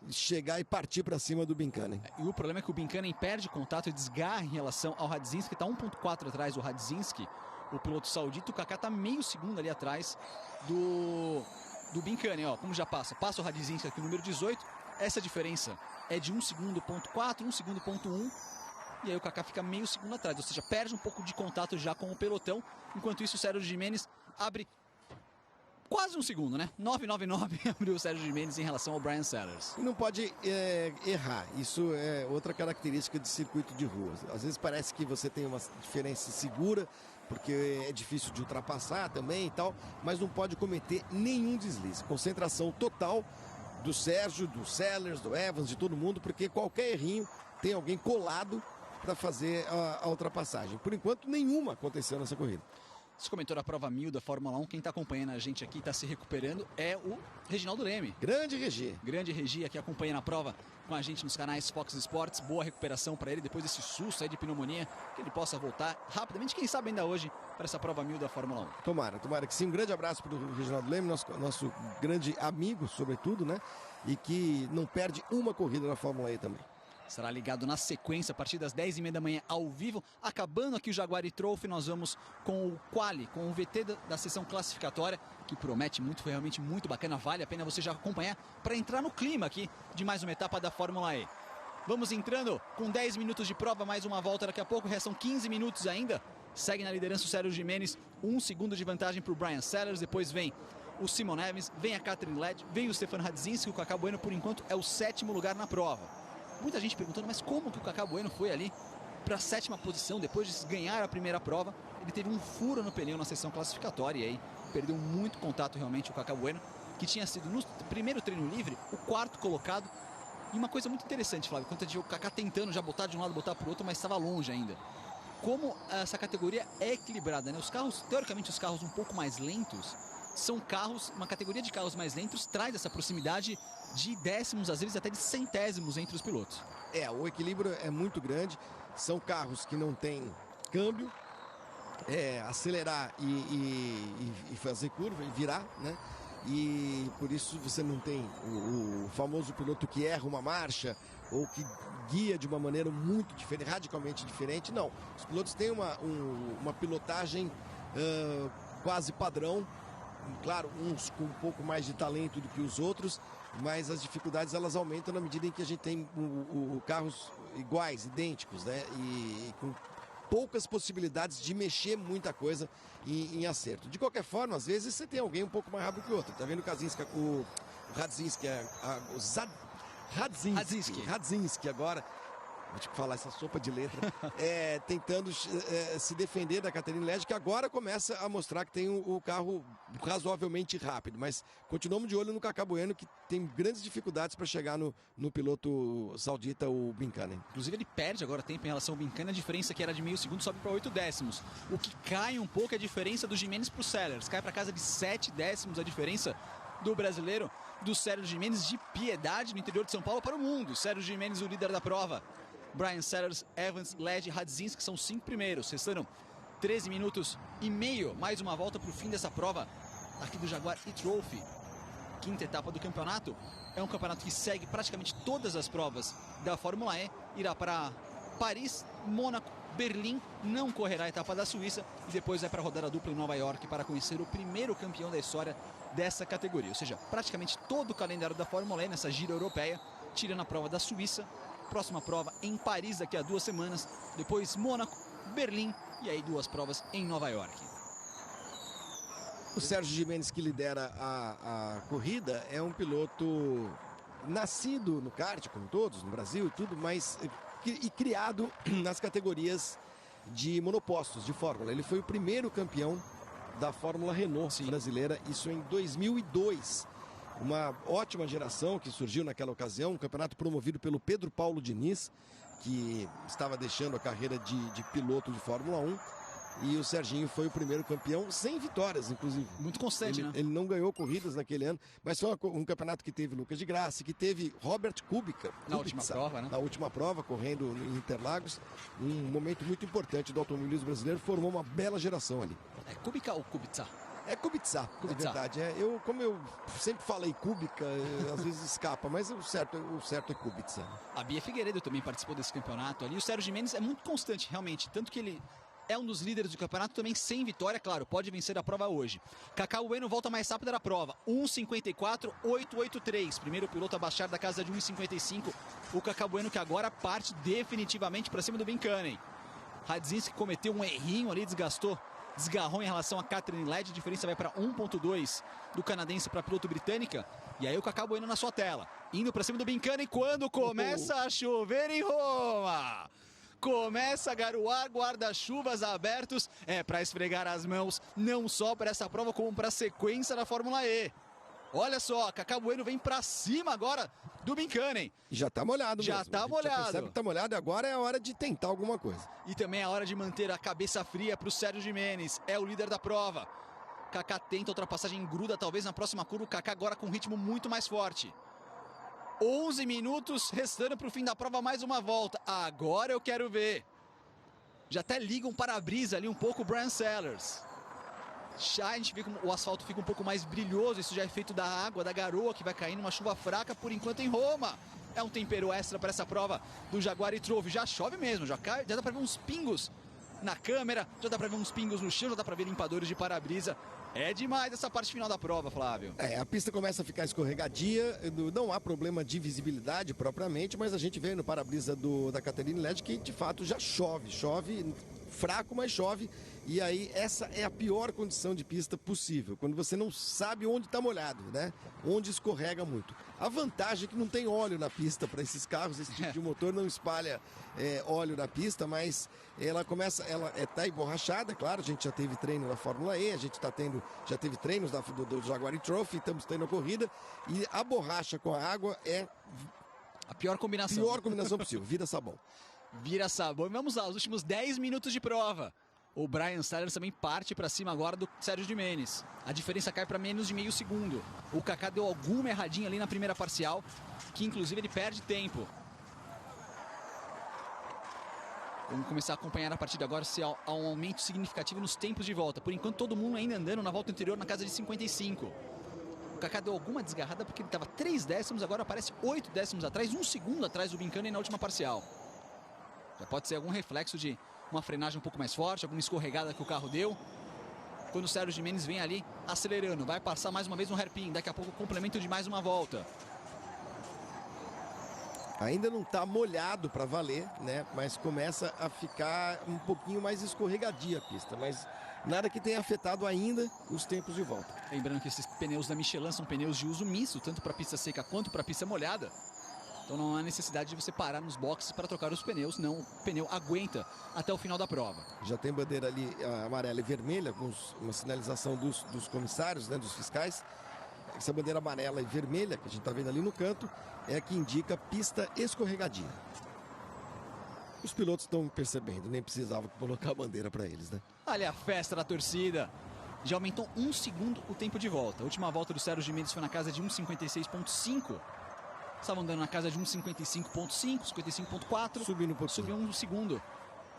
chegar e partir para cima do Binkanen. E o problema é que o Binkanen perde contato e desgarra em relação ao Radzinski, que está 1,4 atrás do Radzinski, o piloto saudita. O Kaká está meio segundo ali atrás do Binkanen, ó, como já passa o Radzinski aqui, o número 18. Essa diferença é de 1 segundo, ponto 4, 1 segundo, ponto 1. E aí o Kaká fica meio segundo atrás, ou seja, perde um pouco de contato já com o pelotão. Enquanto isso, o Sérgio Gimenez abre quase um segundo, né? 9,99 abriu o Sérgio Gimenez em relação ao Brian Sellers. E não pode errar. Isso é outra característica de circuito de rua. Às vezes parece que você tem uma diferença segura, porque é difícil de ultrapassar também e tal, mas não pode cometer nenhum deslize. Concentração total do Sérgio, do Sellers, do Evans, de todo mundo, porque qualquer errinho tem alguém colado para fazer a ultrapassagem. Por enquanto, nenhuma aconteceu nessa corrida. Você comentou a prova 1000 da Fórmula 1. Quem está acompanhando a gente aqui, está se recuperando, é o Reginaldo Leme. Grande Regi. Grande Regi, aqui acompanhando a prova com a gente nos canais Fox Sports. Boa recuperação para ele depois desse susto aí de pneumonia, que ele possa voltar rapidamente, quem sabe ainda hoje, para essa prova 1000 da Fórmula 1. Tomara que sim. Um grande abraço para o Reginaldo Leme, nosso grande amigo, sobretudo, né? E que não perde uma corrida na Fórmula E também. Será ligado na sequência a partir das 10h30 da manhã ao vivo. Acabando aqui o Jaguar Trophy, nós vamos com o quali, com o VT da sessão classificatória, que promete muito, foi realmente muito bacana. Vale a pena você já acompanhar para entrar no clima aqui de mais uma etapa da Fórmula E. Vamos entrando com 10 minutos de prova, mais uma volta daqui a pouco, restam 15 minutos ainda. Segue na liderança o Sérgio Gimenez, 1 segundo de vantagem para o Brian Sellers, depois vem o Simon Evans, vem a Catherine Led, vem o Stefan Radzinski, o Cacá Bueno por enquanto é o 7º lugar na prova. Muita gente perguntando, mas como que o Cacá Bueno foi ali para a 7ª posição depois de ganhar a primeira prova? Ele teve um furo no pneu na sessão classificatória e aí perdeu muito contato realmente o Cacá Bueno, que tinha sido no primeiro treino livre o 4º colocado. E uma coisa muito interessante, Flávio, quanto o Cacá tentando já botar de um lado, botar para o outro, mas estava longe ainda. Como essa categoria é equilibrada, né? Os carros, teoricamente os carros um pouco mais lentos, são carros, uma categoria de carros mais lentos traz essa proximidade de décimos, às vezes até de centésimos entre os pilotos. O equilíbrio é muito grande, são carros que não têm câmbio, acelerar e fazer curva e virar, né? E por isso você não tem o famoso piloto que erra uma marcha ou que guia de uma maneira muito diferente, radicalmente diferente. Não, os pilotos têm uma pilotagem quase padrão. Claro, uns com um pouco mais de talento do que os outros, mas as dificuldades elas aumentam na medida em que a gente tem carros iguais, idênticos, né? E com poucas possibilidades de mexer muita coisa em acerto. De qualquer forma, às vezes você tem alguém um pouco mais rápido que o outro. Tá vendo o Radzinski, Radzinski agora, vou te falar essa sopa de letra, tentando se defender da Catherine Led, que agora começa a mostrar que tem o carro razoavelmente rápido, mas continuamos de olho no Cacá Bueno, que tem grandes dificuldades para chegar no piloto saudita, o Binkanen. Inclusive ele perde agora tempo em relação ao Binkanen, a diferença que era de meio segundo sobe para 8 décimos, o que cai um pouco é a diferença do Gimenez para o Sellers, cai para casa de 7 décimos a diferença do brasileiro, do Sérgio Gimenez, de Piedade, no interior de São Paulo, para o mundo. Sérgio Gimenez, o líder da prova. Brian Sellers, Evans, Led e Radzinski são os 5 primeiros. Restando 13 minutos e meio. Mais uma volta para o fim dessa prova aqui do Jaguar Trophy. 5ª etapa do campeonato. É um campeonato que segue praticamente todas as provas da Fórmula E. Irá para Paris, Mônaco, Berlim. Não correrá a etapa da Suíça. E depois vai para a rodada dupla em Nova York para conhecer o primeiro campeão da história dessa categoria. Ou seja, praticamente todo o calendário da Fórmula E nessa gira europeia, tirando a prova da Suíça. Próxima prova em Paris daqui a 2 semanas, depois Mônaco, Berlim e aí 2 provas em Nova York. O Sérgio Gimenez, que lidera a corrida, é um piloto nascido no kart, como todos, no Brasil e tudo, mas e criado nas categorias de monopostos, de Fórmula. Ele foi o primeiro campeão da Fórmula Renault brasileira, isso em 2002. Uma ótima geração que surgiu naquela ocasião, um campeonato promovido pelo Pedro Paulo Diniz, que estava deixando a carreira de piloto de Fórmula 1. E o Serginho foi o primeiro campeão, sem vitórias, inclusive. Muito constante, né? Ele não ganhou corridas naquele ano, mas foi um campeonato que teve Lucas de Grassi, que teve Robert Kubica. Na última prova, né? Na última prova, correndo em Interlagos. Um momento muito importante do automobilismo brasileiro, formou uma bela geração ali. É Kubica ou Kubica? É Kubica, é verdade. Como eu sempre falei Kubica, às vezes escapa, mas o certo é Kubica. A Bia Figueiredo também participou desse campeonato ali. O Sérgio Gimenez é muito constante, realmente. Tanto que ele é um dos líderes do campeonato, também sem vitória, claro, pode vencer a prova hoje. Cacá Bueno volta mais rápido da prova, 1:54.883. Primeiro piloto a baixar da casa de 1:55. O Cacá Bueno, que agora parte definitivamente para cima do Binkanen. Radzinski cometeu um errinho ali, desgastou desgarrou em relação a Catherine Led, a diferença vai para 1.2 do canadense para a piloto britânica. E aí o Kaká Bueno na sua tela, indo para cima do Bincani quando começa a chover em Roma. Começa a garoar, guarda-chuvas abertos, para esfregar as mãos, não só para essa prova, como para a sequência da Fórmula E. Olha só, Kaká Bueno vem para cima agora do Bincani. Já tá molhado já mesmo. Tá molhado. Já percebe que tá molhado e agora é a hora de tentar alguma coisa. E também é a hora de manter a cabeça fria para o Sérgio Gimenez, é o líder da prova. Kaká tenta ultrapassagem, gruda talvez na próxima curva, o Kaká agora com um ritmo muito mais forte. 11 minutos restando para o fim da prova, mais uma volta. Agora eu quero ver. Já até liga um para-brisa ali um pouco o Brian Sellers. Já a gente vê como o asfalto fica um pouco mais brilhoso, isso já é feito da água, da garoa que vai cair numa chuva fraca por enquanto em Roma. É um tempero extra para essa prova do Jaguar e-Trophy. Já chove mesmo, já dá para ver uns pingos na câmera, já dá para ver uns pingos no chão, já dá para ver limpadores de para-brisa. É demais essa parte final da prova, Flávio. A pista começa a ficar escorregadia, não há problema de visibilidade propriamente, mas a gente vê no para-brisa da Catherine Led que de fato já chove fraco, mas chove. E aí essa é a pior condição de pista possível, quando você não sabe onde está molhado, né? Onde escorrega muito. A vantagem é que não tem óleo na pista para esses carros, esse tipo de motor não espalha óleo na pista, mas ela tá emborrachada, claro, a gente já teve treino na Fórmula E, a gente já teve treinos do Jaguar e-Trophy, estamos tendo a corrida, e a borracha com a água é a pior combinação. Pior combinação possível, vira sabão. Vira sabão. Vamos lá, os últimos 10 minutos de prova. O Brian Sellers também parte para cima agora do Sérgio Gimenez. A diferença cai para menos de meio segundo. O Kaká deu alguma erradinha ali na primeira parcial, que inclusive ele perde tempo. Vamos começar a acompanhar a partir de agora se há um aumento significativo nos tempos de volta. Por enquanto todo mundo ainda andando na volta anterior na casa de 55. O Kaká deu alguma desgarrada porque ele estava 3 décimos, agora aparece 8 décimos atrás, 1 segundo atrás do Bincani na última parcial. Já pode ser algum reflexo de uma frenagem um pouco mais forte, alguma escorregada que o carro deu. Quando o Sérgio Gimenez vem ali acelerando, vai passar mais uma vez um hairpin, daqui a pouco complemento de mais uma volta. Ainda não está molhado para valer, né? Mas começa a ficar um pouquinho mais escorregadia a pista, mas nada que tenha afetado ainda os tempos de volta. Lembrando que esses pneus da Michelin são pneus de uso misto, tanto para pista seca quanto para pista molhada. Então não há necessidade de você parar nos boxes para trocar os pneus, não, o pneu aguenta até o final da prova. Já tem bandeira ali amarela e vermelha, com uma sinalização dos comissários, né, dos fiscais. Essa bandeira amarela e vermelha que a gente está vendo ali no canto é a que indica pista escorregadia. Os pilotos estão percebendo, nem precisava colocar a bandeira para eles, né? Olha a festa da torcida. Já aumentou 1 segundo o tempo de volta. A última volta do Sérgio Gimenez foi na casa de 1,56,5. Estavam andando na casa de 1,55,5, 55,4. Subindo um pouquinho. Subiu 1 segundo.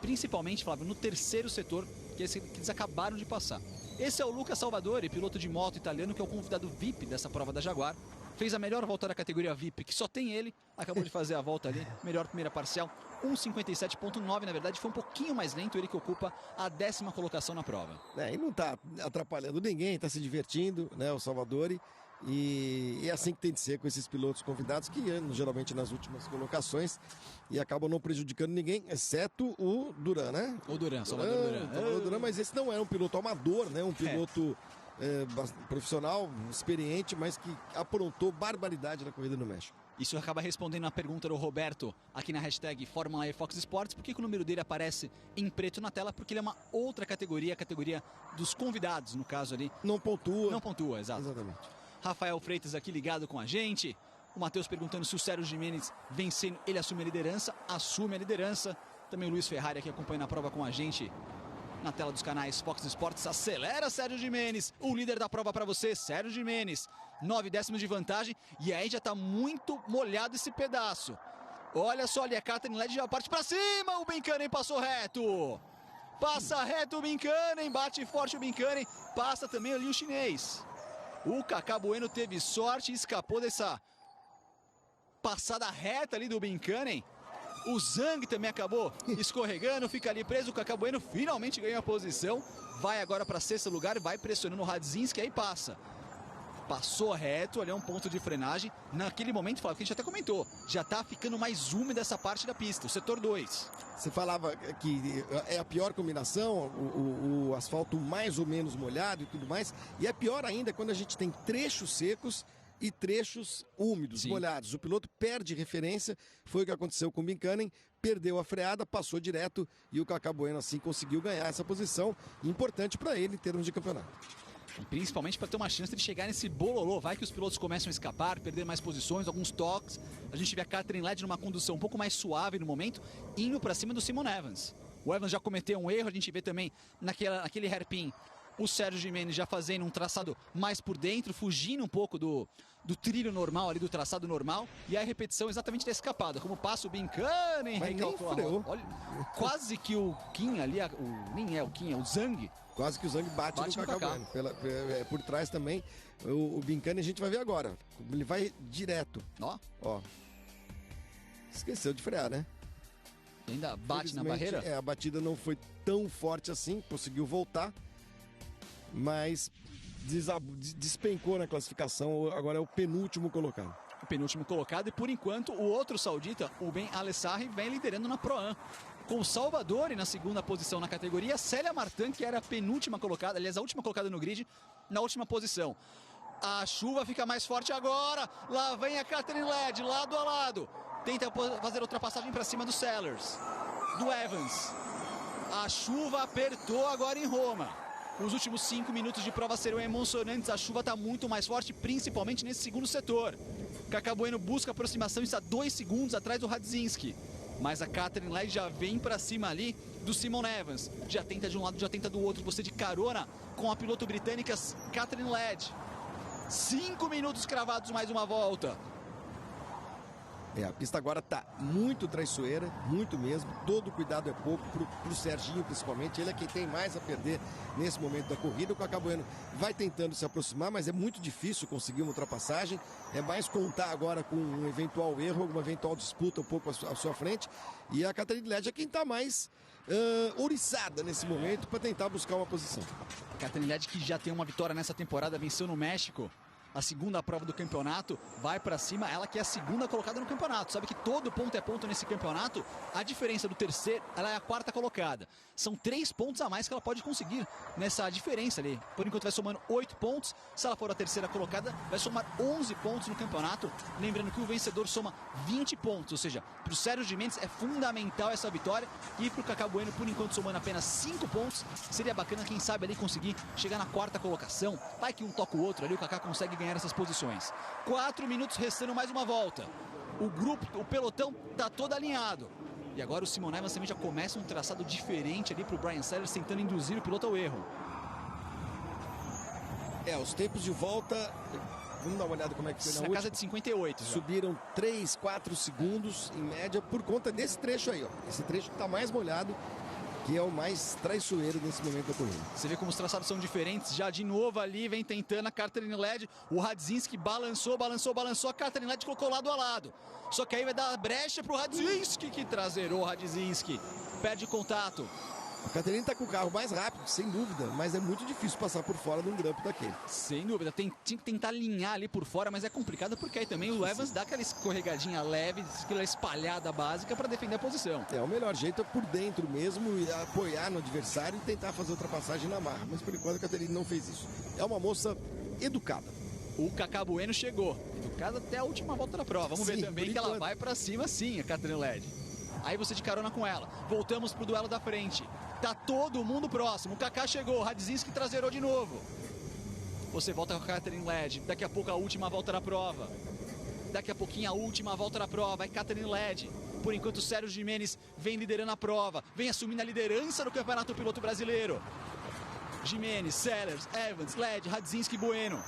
Principalmente, Flávio, no terceiro setor, que eles acabaram de passar. Esse é o Luca Salvadori, piloto de moto italiano, que é o convidado VIP dessa prova da Jaguar. Fez a melhor volta da categoria VIP, que só tem ele. Acabou de fazer a volta ali, melhor primeira parcial. 1,57,9, na verdade, foi um pouquinho mais lento. Ele que ocupa a 10ª colocação na prova. E não está atrapalhando ninguém, está se divertindo, né, o Salvadori. E é assim que tem de ser com esses pilotos convidados que andam geralmente nas últimas colocações e acabam não prejudicando ninguém, exceto o Duran, né? O Duran, Salvador Duran. Mas esse não é um piloto amador, né? Um piloto profissional, experiente, mas que aprontou barbaridade na corrida no México. Isso acaba respondendo a pergunta do Roberto aqui na hashtag Fórmula E Fox Sports. Por que o número dele aparece em preto na tela? Porque ele é uma outra categoria, a categoria dos convidados, no caso ali. Não pontua. Não pontua, exato. Exatamente. Rafael Freitas aqui ligado com a gente. O Matheus perguntando se o Sérgio Gimenez vencendo, ele assume a liderança. Assume a liderança. Também o Luiz Ferrari aqui acompanhando a prova com a gente na tela dos canais Fox Sports. Acelera, Sérgio Gimenez. O líder da prova para você, Sérgio Gimenez. 9 décimos de vantagem. E aí já está muito molhado esse pedaço. Olha só ali, a Catherine Led já parte para cima. O Bincani passou reto. Passa reto o Bincani. Bate forte o Bincani. Passa também ali o chinês. O Kaká Bueno teve sorte e escapou dessa passada reta ali do Bincani. O Zhang também acabou escorregando, fica ali preso. O Kaká Bueno finalmente ganhou a posição. Vai agora para 6º lugar, vai pressionando o Radzinski, aí passa. passou reto, ali é um ponto de frenagem. Naquele momento, Flávio, que a gente até comentou, já está ficando mais úmida essa parte da pista, o setor 2. Você falava que é a pior combinação, o asfalto mais ou menos molhado e tudo mais. E é pior ainda quando a gente tem trechos secos e trechos úmidos, sim, molhados. O piloto perde referência, foi o que aconteceu com o Binkanen, perdeu a freada, passou direto e o Kaká Bueno assim conseguiu ganhar essa posição, importante para ele em termos de campeonato. E principalmente para ter uma chance de chegar nesse bololô. Vai que os pilotos começam a escapar, perder mais posições, alguns toques. A gente vê a Catherine Led numa condução um pouco mais suave no momento, indo para cima do Simon Evans. O Evans já cometeu um erro, a gente vê também naquele hairpin o Sérgio Gimenez já fazendo um traçado mais por dentro, fugindo um pouco do trilho normal, ali do traçado normal. E a repetição exatamente da escapada, como passa o Binkanen, olha, quase que o Kim ali, nem é o Kim, é o Zhang. Quase que o Zhang bate no Kaká Bueno. Por trás também, o Binkanen a gente vai ver agora. Ele vai direto. Ó. Esqueceu de frear, né? Ainda bate na barreira? A batida não foi tão forte assim, conseguiu voltar. Mas despencou na classificação, agora é o penúltimo colocado. O penúltimo colocado, e por enquanto o outro saudita, o Ben Alessarri, vem liderando na Pro-Am. Com o Salvadori na segunda posição na categoria, Célia Martin, que era a penúltima colocada, aliás, a última colocada no grid, na última posição. A chuva fica mais forte agora, lá vem a Catherine Led, lado a lado. Tenta fazer ultrapassagem para cima do Sellers, do Evans. A chuva apertou agora em Roma. Os últimos 5 minutos de prova serão emocionantes, a chuva está muito mais forte, principalmente nesse segundo setor. Kaká Bueno busca aproximação, está 2 segundos atrás do Radzinski. Mas a Catherine Led já vem para cima ali do Simon Evans. Já tenta de um lado, já tenta do outro. Você de carona com a piloto britânica Catherine Led. 5 minutos cravados, mais uma volta. A pista agora está muito traiçoeira, muito mesmo. Todo cuidado é pouco pro Serginho, principalmente. Ele é quem tem mais a perder nesse momento da corrida. O Kaká Bueno vai tentando se aproximar, mas é muito difícil conseguir uma ultrapassagem. É mais contar agora com um eventual erro, alguma eventual disputa um pouco à sua frente. E a Catherine Led é quem está mais ouriçada nesse momento para tentar buscar uma posição. A Catherine Led, que já tem uma vitória nessa temporada, venceu no México. A segunda prova do campeonato, vai para cima, ela que é a segunda colocada no campeonato. Sabe que todo ponto é ponto nesse campeonato. A diferença do terceiro, ela é a quarta colocada. São 3 pontos a mais que ela pode conseguir nessa diferença ali. Por enquanto vai somando 8 pontos. Se ela for a terceira colocada, vai somar 11 pontos no campeonato. Lembrando que o vencedor soma 20 pontos. Ou seja, para o Sérgio Gimenez é fundamental essa vitória. E para o Kaká Bueno, por enquanto, somando apenas 5 pontos. Seria bacana, quem sabe, ali conseguir chegar na quarta colocação. Vai que um toca o outro ali, o Kaká consegue ganhar essas posições. 4 minutos restando, mais uma volta. O grupo, o pelotão tá todo alinhado. E agora o Simon Evans também já começa um traçado diferente ali para o Brian Sellers, tentando induzir o piloto ao erro. Os tempos de volta, vamos dar uma olhada como é que foi na última. Casa de 58. Subiram 3, 4 segundos em média por conta desse trecho aí, ó. Esse trecho que tá mais molhado, que é o mais traiçoeiro nesse momento da corrida. Você vê como os traçados são diferentes. Já de novo ali, vem tentando a Catherine Led. O Radzinski balançou. A Catherine Led colocou lado a lado. Só que aí vai dar brecha pro Radzinski, que traseirou o Radzinski. Perde contato. A Catherine tá com o carro mais rápido, sem dúvida, mas é muito difícil passar por fora de um grampo daquele. Sem dúvida, tinha que tentar alinhar ali por fora, mas é complicado porque aí também o Evans dá aquela escorregadinha leve, aquela espalhada básica para defender a posição. O melhor jeito é por dentro mesmo, e apoiar no adversário e tentar fazer ultrapassagem na marra, mas por enquanto a Catherine não fez isso. É uma moça educada. O Kaká Bueno chegou, educada até a última volta da prova. Vamos ver também que ela vai para cima sim, a Catherine Led. Aí você de carona com ela. Voltamos pro duelo da frente. Tá todo mundo próximo. O Kaká chegou. Radzinski traseirou de novo. Você volta com a Catherine Led. Daqui a pouco a última volta da prova. Daqui a pouquinho a última volta da prova. É Catherine Led. Por enquanto o Sérgio Gimenez vem liderando a prova. Vem assumindo a liderança do Campeonato Piloto Brasileiro. Gimenez, Sellers, Evans, Led, Radzinski, Bueno.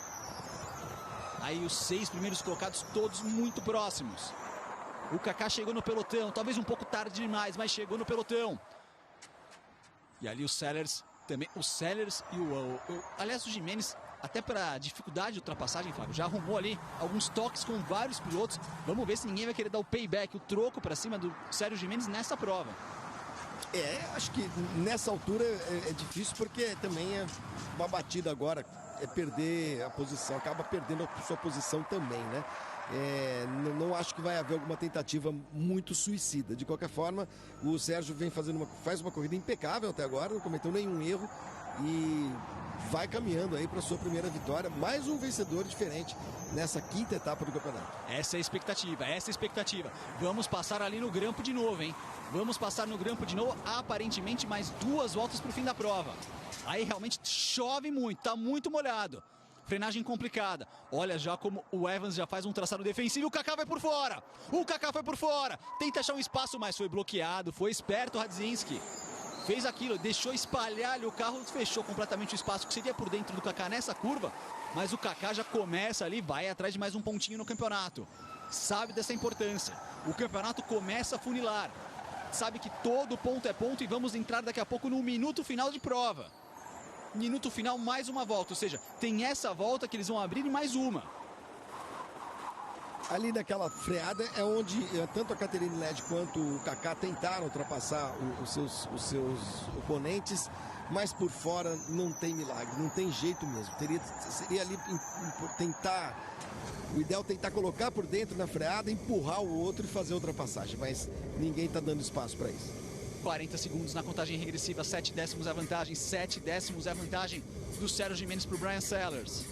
Aí os 6 primeiros colocados todos muito próximos. O Kaká chegou no pelotão, talvez um pouco tarde demais, mas chegou no pelotão. E ali o Sellers também, o Sellers e aliás, o Gimenez, até para dificuldade de ultrapassagem, Flávio, já arrumou ali alguns toques com vários pilotos. Vamos ver se ninguém vai querer dar o payback, o troco para cima do Sérgio Gimenez nessa prova. Acho que nessa altura é difícil, porque também é uma batida agora perder a posição, acaba perdendo a sua posição também, né? Não acho que vai haver alguma tentativa muito suicida. De qualquer forma, o Sérgio faz uma corrida impecável até agora, não cometeu nenhum erro e vai caminhando aí para sua primeira vitória. Mais um vencedor diferente nessa quinta etapa do campeonato. Essa é a expectativa. Vamos passar ali no grampo de novo, hein? Vamos passar no grampo de novo, aparentemente mais 2 voltas para o fim da prova. Aí realmente chove muito, tá muito molhado. Frenagem complicada. Olha já como o Evans já faz um traçado defensivo. O Kaká vai por fora. Tenta achar um espaço, mas foi bloqueado. Foi esperto o Radzinski. Fez aquilo, deixou espalhar o carro, fechou completamente o espaço que seria por dentro do Kaká nessa curva. Mas o Kaká já começa ali, vai atrás de mais um pontinho no campeonato. Sabe dessa importância. O campeonato começa a funilar. Sabe que todo ponto é ponto e vamos entrar daqui a pouco no minuto final de prova. Minuto final, mais uma volta, ou seja, tem essa volta que eles vão abrir e mais uma. Ali naquela freada é onde tanto a Catherine Led quanto o Kaká tentaram ultrapassar os seus oponentes, mas por fora não tem milagre, não tem jeito mesmo. Seria ali o ideal é tentar colocar por dentro na freada, empurrar o outro e fazer a ultrapassagem, mas ninguém está dando espaço para isso. 40 segundos na contagem regressiva, 7 décimos é a vantagem, 7 décimos é a vantagem do Sérgio Gimenez para o Brian Sellers.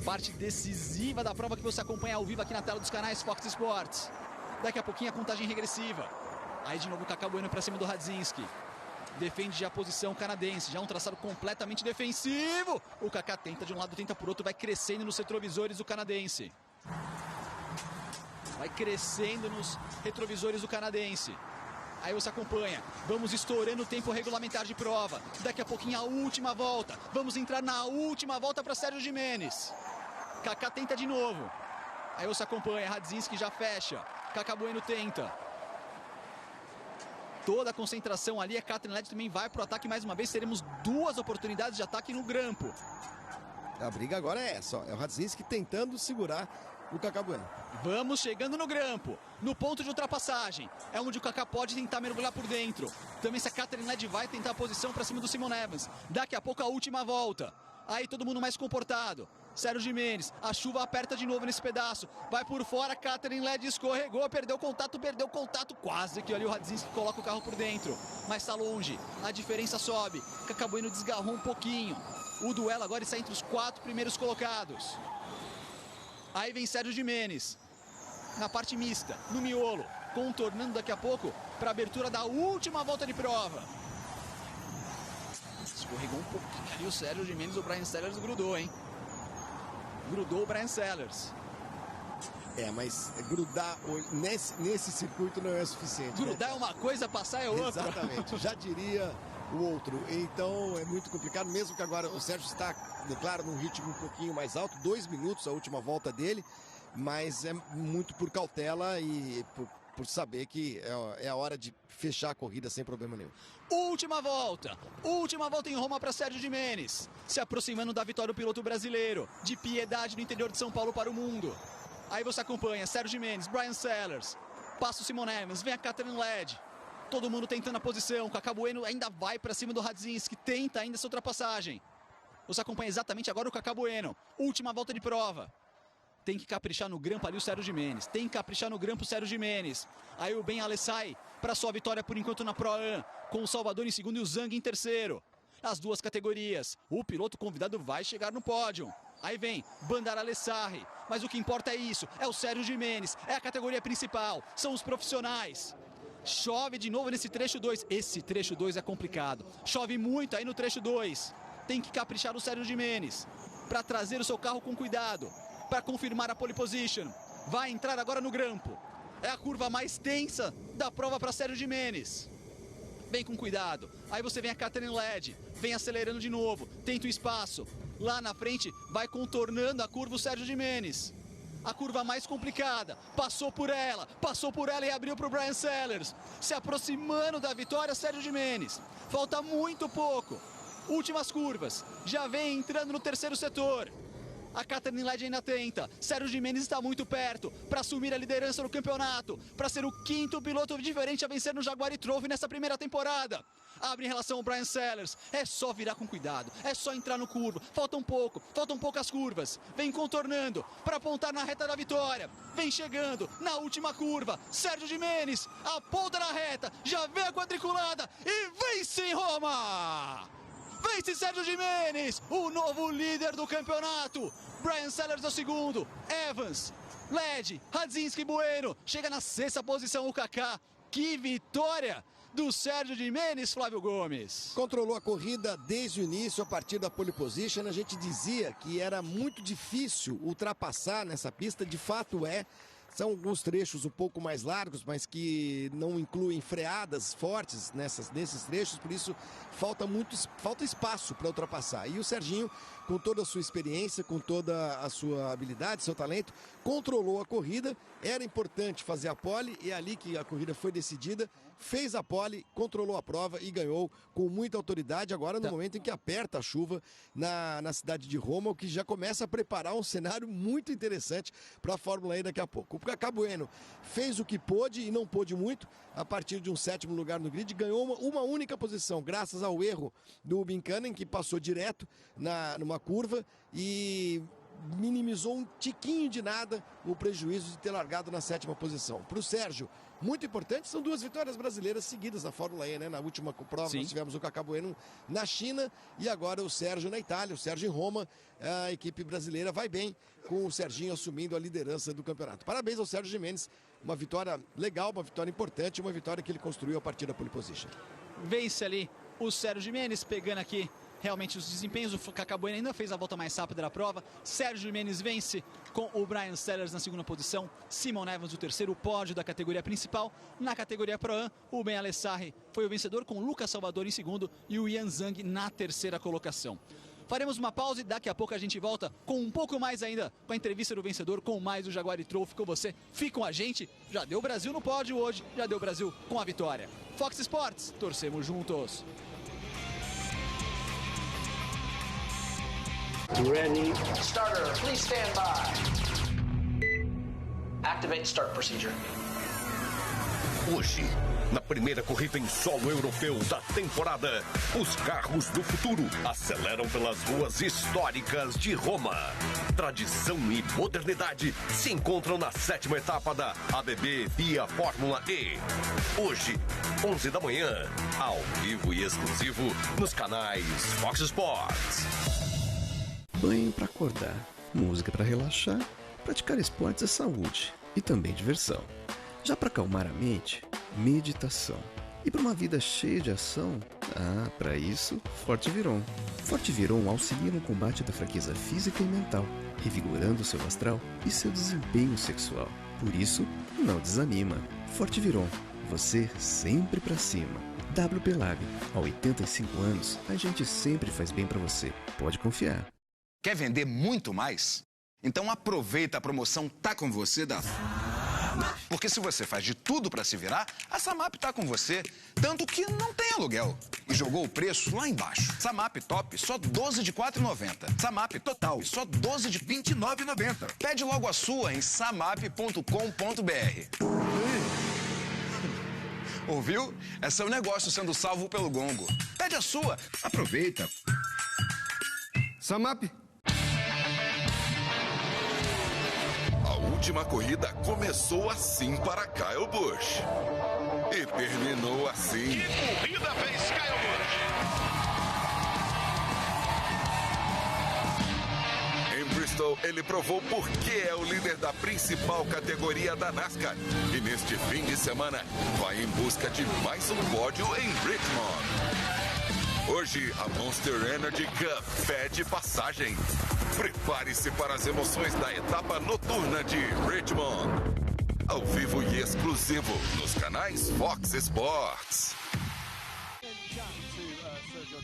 Parte decisiva da prova que você acompanha ao vivo aqui na tela dos canais Fox Sports. Daqui a pouquinho a contagem regressiva. Aí de novo o Kaká Bueno para cima do Radzinski. Defende já a posição canadense, já um traçado completamente defensivo. O Kaká tenta de um lado, tenta por outro, vai crescendo nos retrovisores do canadense. Vai crescendo nos retrovisores do canadense. Aí você acompanha, vamos estourando o tempo regulamentar de prova. Daqui a pouquinho a última volta. Vamos entrar na última volta para Sérgio Gimenez. Kaká tenta de novo. Aí você acompanha, Radzinski já fecha. Kaká Bueno tenta. Toda a concentração ali, a Catherine Led também vai para o ataque mais uma vez. Teremos 2 oportunidades de ataque no grampo. A briga agora é essa, é o Radzinski tentando segurar o Kaká Bueno. Vamos chegando no grampo, no ponto de ultrapassagem. É onde o Kaká pode tentar mergulhar por dentro. Também se a Catherine Led vai tentar a posição para cima do Simon Evans. Daqui a pouco a última volta. Aí todo mundo mais comportado. Sérgio Gimenez, a chuva aperta de novo nesse pedaço. Vai por fora, Catherine Led escorregou, perdeu contato. Quase que ali o Radzinski coloca o carro por dentro. Mas está longe, a diferença sobe. Kaká Bueno desgarrou um pouquinho. O duelo agora está entre os 4 primeiros colocados. Aí vem Sérgio Gimenez, na parte mista, no miolo, contornando daqui a pouco para a abertura da última volta de prova. Escorregou um pouquinho ali o Sérgio Gimenez, o Brian Sellers grudou, hein? Grudou o Brian Sellers. Mas grudar nesse circuito não é suficiente. Grudar, né? É uma coisa, passar é outra. Exatamente, já diria o outro. Então é muito complicado, mesmo que agora o Sérgio está, claro, num ritmo um pouquinho mais alto, 2 minutos a última volta dele, mas é muito por cautela e por saber que é a hora de fechar a corrida sem problema nenhum. Última volta em Roma para Sérgio Gimenez, se aproximando da vitória do piloto brasileiro, de Piedade no interior de São Paulo para o mundo. Aí você acompanha Sérgio Gimenez, Brian Sellers, passa o Simon Evans, vem a Catherine Led. Todo mundo tentando a posição, o Kaká Bueno ainda vai para cima do Radzinski, tenta ainda essa ultrapassagem. Você acompanha exatamente agora o Kaká Bueno, última volta de prova. Tem que caprichar no grampo ali o Sérgio Gimenez, Aí o Ben Alessai para sua vitória por enquanto na Pro-Am, com o Salvador em segundo e o Zhang em terceiro. As 2 categorias, o piloto convidado vai chegar no pódio. Aí vem Bandar Alessarri, mas o que importa é isso, é o Sérgio Gimenez, é a categoria principal, são os profissionais. Chove de novo nesse trecho 2, esse trecho 2 é complicado, chove muito aí no trecho 2, tem que caprichar o Sérgio Gimenez, para trazer o seu carro com cuidado, para confirmar a pole position, vai entrar agora no grampo, é a curva mais tensa da prova para Sérgio Gimenez. Vem com cuidado, aí você vem a Catherine Led, vem acelerando de novo, tenta o espaço, lá na frente vai contornando a curva o Sérgio Gimenez. A curva mais complicada, passou por ela e abriu para o Brian Sellers, se aproximando da vitória Sérgio Gimenez, falta muito pouco, últimas curvas, já vem entrando no terceiro setor, A Catherine Ledge ainda tenta. Sérgio Gimenez está muito perto para assumir a liderança do campeonato, para ser o 5º piloto diferente a vencer no Jaguar Trophy nessa primeira temporada. Abre em relação ao Bryan Sellers. É só virar com cuidado, é só entrar no curvo. Faltam poucas curvas. Vem contornando para apontar na reta da vitória. Vem chegando na última curva. Sérgio Gimenez aponta na reta, já vê a quadriculada e vence em Roma! Vence Sérgio Gimenez, o novo líder do campeonato. Bryan Sellers é o segundo, Evans, Ledge, Radzinski, Bueno. Chega na 6ª posição o Kaká. Que vitória do Sérgio Gimenez, Flávio Gomes. Controlou a corrida desde o início, a partir da pole position. A gente dizia que era muito difícil ultrapassar nessa pista, de fato é. São alguns trechos um pouco mais largos, mas que não incluem freadas fortes nesses trechos, por isso falta espaço para ultrapassar. E o Serginho, com toda a sua experiência, com toda a sua habilidade, seu talento, controlou a corrida. Era importante fazer a pole, e é ali que a corrida foi decidida. Fez a pole, controlou a prova e ganhou com muita autoridade. Agora, no momento em que aperta a chuva na cidade de Roma, o que já começa a preparar um cenário muito interessante para a Fórmula E daqui a pouco. O Kaká Bueno fez o que pôde e não pôde muito. A partir de um 7º lugar no grid, ganhou uma única posição, graças ao erro do Binkanen, que passou direto numa curva e minimizou um tiquinho de nada o prejuízo de ter largado na 7ª posição. Para o Sérgio, muito importante, são 2 vitórias brasileiras seguidas na Fórmula E, né? Na última prova nós tivemos o Kaká Bueno na China e agora o Sérgio na Itália, o Sérgio em Roma. A equipe brasileira vai bem com o Serginho assumindo a liderança do campeonato. Parabéns ao Sérgio Gimenez, uma vitória legal, uma vitória importante, uma vitória que ele construiu a partir da pole position. Vence ali o Sérgio Gimenez, pegando aqui realmente os desempenhos. O Kaká Bueno ainda fez a volta mais rápida da prova. Sérgio Gimenez vence com o Bryan Sellers na 2ª posição. Simon Evans o 3º, pódio da categoria principal. Na categoria Pro-Am, o Ben Alessarri foi o vencedor, com o Lucas Salvador em 2º e o Ian Zhang na 3ª colocação. Faremos uma pausa e daqui a pouco a gente volta com um pouco mais ainda, com a entrevista do vencedor, com mais o Jaguar Trophy com você. Fique com a gente, já deu Brasil no pódio hoje, já deu Brasil com a vitória. Fox Sports, torcemos juntos. Ready. Starter, please stand by. Activate start procedure. Hoje, na primeira corrida em solo europeu da temporada, os carros do futuro aceleram pelas ruas históricas de Roma. Tradição e modernidade se encontram na 7ª etapa da ABB Via Fórmula E. Hoje, 11 da manhã, ao vivo e exclusivo nos canais Fox Sports. Banho para acordar, música para relaxar, praticar esportes é saúde e também diversão. Já para acalmar a mente, meditação. E para uma vida cheia de ação, para isso, Fortiviron. Fortiviron auxilia no combate da fraqueza física e mental, revigorando seu astral e seu desempenho sexual. Por isso, não desanima. Fortiviron, você sempre para cima. WP Lab, há 85 anos, a gente sempre faz bem para você. Pode confiar. Quer vender muito mais? Então aproveita a promoção Tá Com Você da... Porque se você faz de tudo para se virar, a Samap tá com você. Tanto que não tem aluguel. E jogou o preço lá embaixo. Samap Top, só 12 de R$ 4,90. Samap Total, só 12 de R$ 29,90. Pede logo a sua em samap.com.br. Ouviu? É seu negócio sendo salvo pelo gongo. Pede a sua. Aproveita. Samap. A última corrida começou assim para Kyle Busch. E terminou assim. Que corrida fez Kyle Busch? Em Bristol, ele provou por que é o líder da principal categoria da NASCAR. E neste fim de semana, vai em busca de mais um pódio em Richmond. Hoje, a Monster Energy Cup pede passagem. Prepare-se para as emoções da etapa noturna de Richmond. Ao vivo e exclusivo nos canais Fox Sports.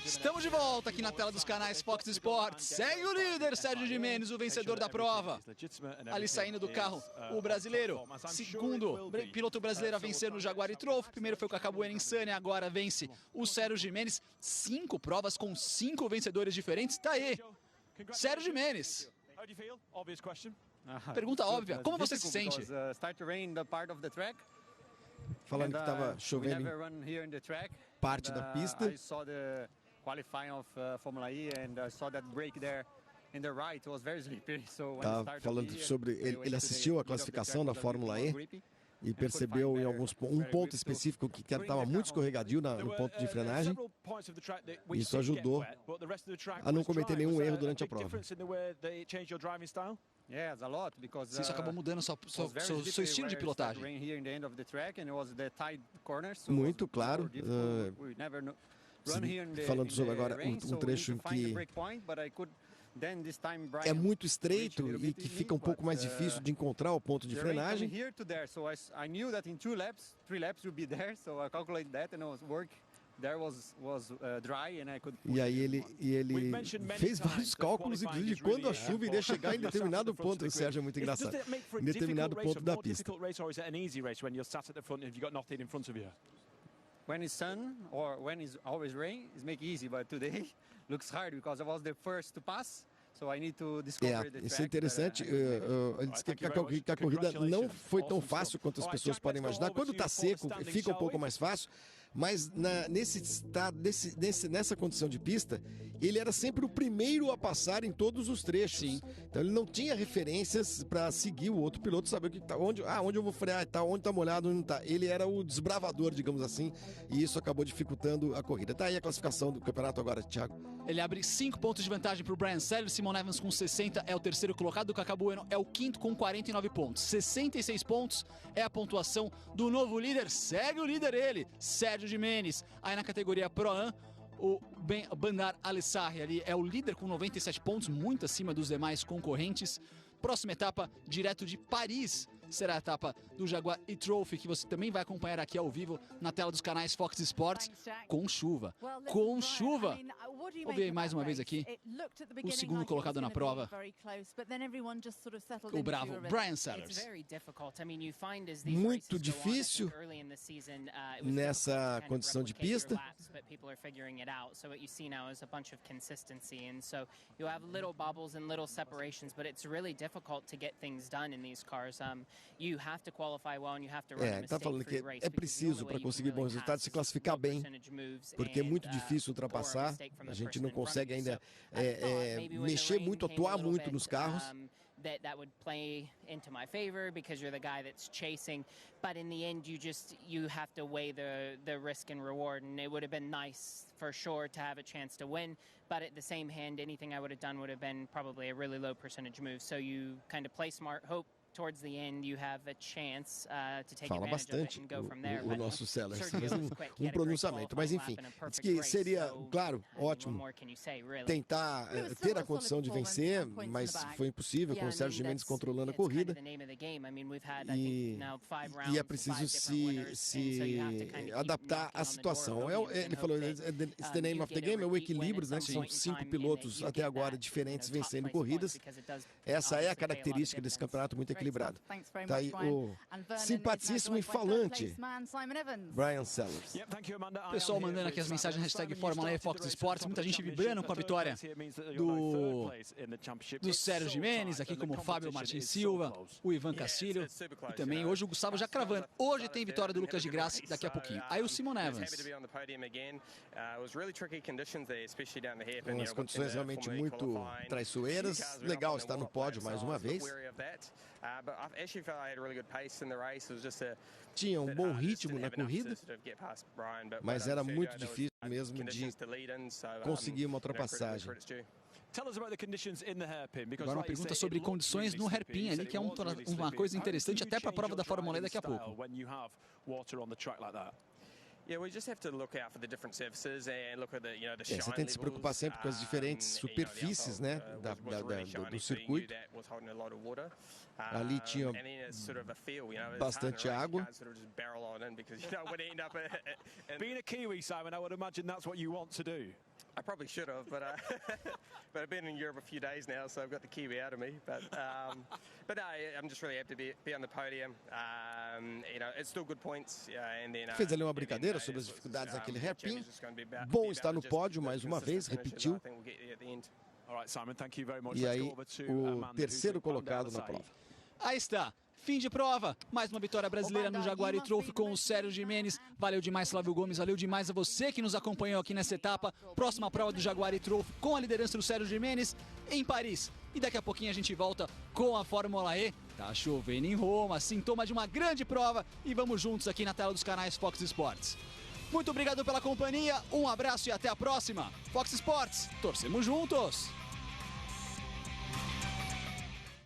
Estamos de volta aqui na tela dos canais Fox Sports. Segue o líder Sérgio Gimenez, o vencedor da prova. Ali saindo do carro, o brasileiro. Segundo piloto brasileiro a vencer no Jaguar Trophy. Primeiro foi o Kaká Bueno em Sanya, agora vence o Sérgio Gimenez. 5 provas com 5 vencedores diferentes. Tá aí, Sérgio Gimenez. Pergunta óbvia. Como você se sente? Falando que estava chovendo em parte da pista. Tá falando sobre ele assistiu a classificação da Fórmula E e percebeu em um ponto específico que estava muito escorregadio no ponto de frenagem. Isso ajudou a não cometer nenhum erro durante a prova. Isso acabou mudando seu estilo de pilotagem. Muito claro. Falando sobre agora um trecho em que é muito estreito e que fica um pouco mais difícil de encontrar o ponto de frenagem. E aí ele fez vários cálculos, inclusive de quando a chuva iria chegar em determinado ponto. O Sérgio é muito engraçado. Em determinado ponto da pista. When it's sun or when it's always rain, it's make easy, but today looks hard because I was the first to pass. So I need to discover the track. Isso é interessante. Ele disse que a corrida não foi tão fácil quanto as pessoas podem imaginar. Quando está seco, fica um pouco mais fácil. Mas nessa condição de pista, ele era sempre o primeiro a passar em todos os trechos. Sim. Então ele não tinha referências para seguir o outro piloto, saber onde eu vou frear, onde está molhado, onde não está. Ele era o desbravador, digamos assim, e isso acabou dificultando a corrida. Tá aí a classificação do campeonato agora, Thiago. Ele abre 5 pontos de vantagem para o Bryan Sellers. Simon Evans com 60 é o terceiro colocado. O Kaká Bueno é o quinto com 49 pontos. 66 pontos é a pontuação do novo líder. Segue o líder ele, Sérgio Gimenez. Aí na categoria Pro-Am, o Bandar Alessarri ali é o líder com 97 pontos, muito acima dos demais concorrentes. Próxima etapa, direto de Paris, será a etapa do Jaguar e-Trophy, que você também vai acompanhar aqui ao vivo na tela dos canais Fox Sports, com chuva. Com chuva! Vou ver mais uma vez aqui o segundo colocado na prova, o bravo Bryan Sellers. Muito difícil nessa condição de pista. Tá falando que é preciso para conseguir bons resultados se classificar bem, porque é muito difícil ultrapassar. A gente não consegue ainda mexer muito, atuar muito nos carros. That would play into my favor because you're the guy that's chasing, but in the end you have to weigh the risk and reward, and it would have been nice for sure to have a chance to win, but at the same hand anything I would have done would have been probably a really low percentage move, so you kind of play smart, hope towards the end you have a chance to take advantage of it and go from there. O nosso Sellers fez um pronunciamento, mas enfim, diz que seria, claro, ótimo tentar ter a condição de vencer, mas foi impossível com o Sérgio Gimenez controlando a corrida e é preciso se adaptar à situação. Ele falou, it's the name of the game, é o equilíbrio, né? São 5 pilotos até agora diferentes vencendo corridas. Essa é a característica desse campeonato muito equilibrado. Tá aí o simpaticíssimo e falante Bryan Sellers. Pessoal mandando aqui as mensagens, hashtag Fórmula E Fox Sports, muita gente vibrando com a vitória do Sérgio Gimenez, aqui como o Fábio Martins Silva, o Ivan Castilho e também hoje o Gustavo já cravando. Hoje tem vitória do Lucas de Grassi daqui a pouquinho. Aí o Simon Evans. Com as condições realmente muito traiçoeiras, legal estar no pódio mais uma vez. Tinha um bom ritmo na corrida, mas era muito difícil mesmo de conseguir uma ultrapassagem. Agora uma pergunta sobre condições no hairpin ali, que é uma coisa interessante até para a prova da Fórmula E daqui a pouco. Você tem que se preocupar sempre com as diferentes superfícies, né, do circuito. Ali tinha bastante água. Being a Kiwi, Simon, I would imagine that's what you want to do. I probably should have, but I've been in Europe a few days now, so I've got the Kiwi out of me. But no, I'm just really happy to be on the podium. It's still good points. Fez ali uma brincadeira sobre as dificuldades daquele hairpin. Bom estar no pódio mais uma vez, repetiu. E aí, o terceiro colocado na prova. Aí está. Fim de prova, mais uma vitória brasileira no Jaguar Trophy com o Sérgio Gimenez. Valeu demais, Flávio Gomes, valeu demais a você que nos acompanhou aqui nessa etapa. Próxima prova do Jaguar Trophy com a liderança do Sérgio Gimenez em Paris. E daqui a pouquinho a gente volta com a Fórmula E. Tá chovendo em Roma, sintoma de uma grande prova. E vamos juntos aqui na tela dos canais Fox Sports. Muito obrigado pela companhia, um abraço e até a próxima. Fox Sports, torcemos juntos!